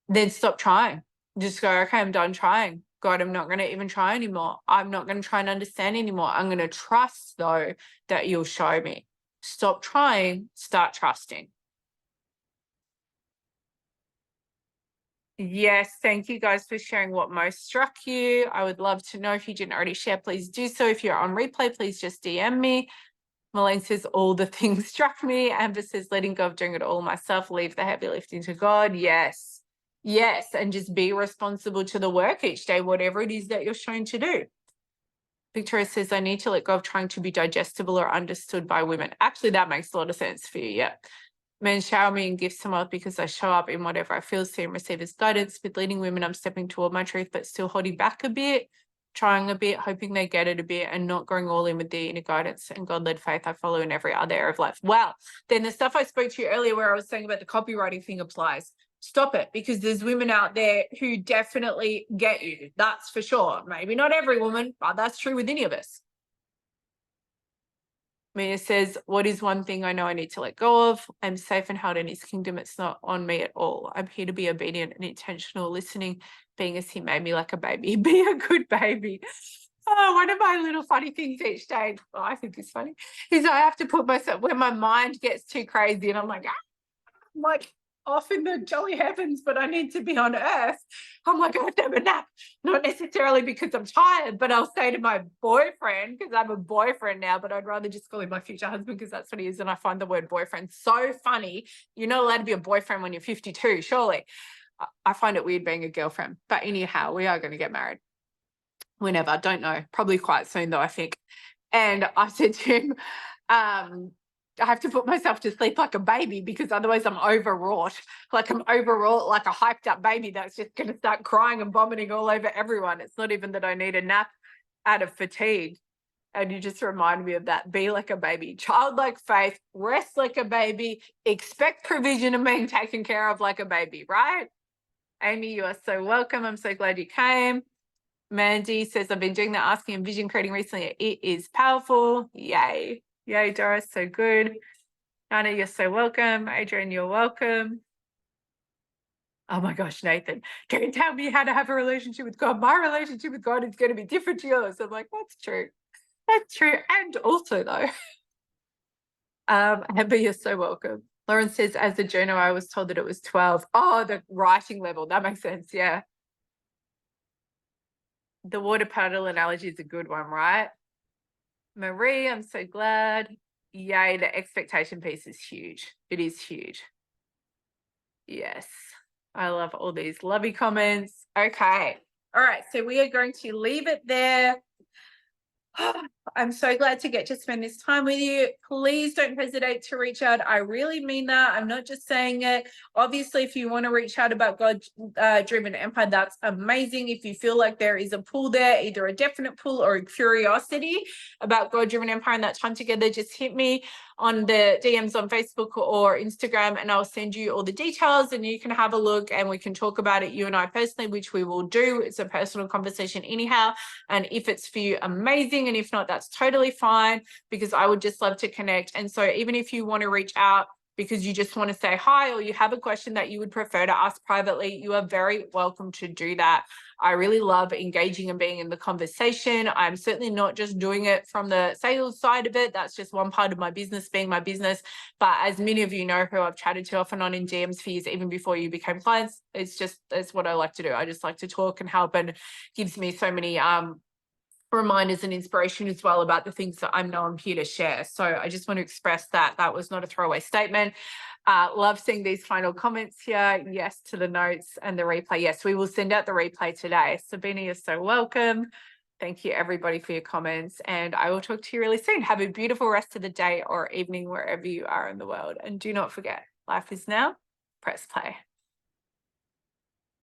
Then stop trying. Just go, okay, I'm done trying. God, I'm not going to even try anymore. I'm not going to try and understand anymore. I'm going to trust, though, that you'll show me. Stop trying, start trusting. Yes, thank you guys for sharing what most struck you. I would love to know. If you didn't already share, please do so. If you're on replay, please just DM me. Melaine says, all the things struck me. Amber says, letting go of doing it all myself, leave the heavy lifting to God. Yes, yes, and just be responsible to the work each day, whatever it is that you're shown to do. Victoria says, I need to let go of trying to be digestible or understood by women. Actually, that makes a lot of sense for you, yeah. Men shower me in gifts somewhat because I show up in whatever I feel, see and receive as guidance. With leading women, I'm stepping toward my truth, but still holding back a bit, trying a bit, hoping they get it a bit, and not going all in with the inner guidance and God-led faith I follow in every other area of life. Well, then the stuff I spoke to you earlier where I was saying about the copywriting thing applies. Stop it, because there's women out there who definitely get you. That's for sure. Maybe not every woman, but that's true with any of us. Mia says, what is one thing I know I need to let go of? I'm safe and held in his kingdom. It's not on me at all. I'm here to be obedient and intentional, listening, being as he made me, like a baby. Be a good baby. Oh, one of my little funny things each day, I think is funny, is I have to put myself when my mind gets too crazy and I'm like off in the jolly heavens, but I need to be on earth. I'm like, I have to have a nap. Not necessarily because I'm tired, but I'll say to my boyfriend, because I'm a boyfriend now, but I'd rather just call him my future husband because that's what he is. And I find the word boyfriend so funny. You're not allowed to be a boyfriend when you're 52, surely. I find it weird being a girlfriend. But anyhow, we are going to get married. Whenever, I don't know. Probably quite soon though, I think. And I said to him, I have to put myself to sleep like a baby because otherwise I'm overwrought. Like I'm overwrought, like a hyped up baby that's just going to start crying and vomiting all over everyone. It's not even that I need a nap out of fatigue. And you just remind me of that. Be like a baby, childlike faith, rest like a baby, expect provision and being taken care of like a baby, right? Amy, you are so welcome. I'm so glad you came. Mandy says, I've been doing the asking and vision creating recently. It is powerful. Yay. Yay, Doris. So good. Anna, you're so welcome. Adrian, you're welcome. Oh my gosh, Nathan, don't tell me how to have a relationship with God. My relationship with God is going to be different to yours. I'm like, that's true. That's true. And also, though, Amber, you're so welcome. Lauren says, as a journal, I was told that it was 12. Oh, the writing level. That makes sense. Yeah. The water puddle analogy is a good one, right? Marie, I'm so glad. Yay, the expectation piece is huge. It is huge. Yes. I love all these lovely comments. Okay. All right. So we are going to leave it there. I'm so glad to get to spend this time with you. Please don't hesitate to reach out. I really mean that. I'm not just saying it. Obviously, if you want to reach out about God-driven empire, that's amazing. If you feel like there is a pull there, either a definite pull or a curiosity about God-driven empire and that time together, just hit me on the DMs on Facebook or Instagram, and I'll send you all the details and you can have a look and we can talk about it, you and I personally, which we will do. It's a personal conversation anyhow. And if it's for you, amazing. And if not, that's totally fine, because I would just love to connect. And so even if you want to reach out because you just want to say hi, or you have a question that you would prefer to ask privately, you are very welcome to do that. I really love engaging and being in the conversation. I'm certainly not just doing it from the sales side of it. That's just one part of my business, being my business. But as many of you know who I've chatted to off and on in DMs for years, even before you became clients, it's what I like to do. I just like to talk and help, and gives me so many reminders and inspiration as well about the things that I know I'm here to share. So I just want to express that that was not a throwaway statement. Love seeing these final comments here. Yes to the notes and the replay. Yes, we will send out the replay today. Sabina, you're so welcome. Thank you everybody for your comments, and I will talk to you really soon. Have a beautiful rest of the day or evening wherever you are in the world, and do not forget, life is now. Press play.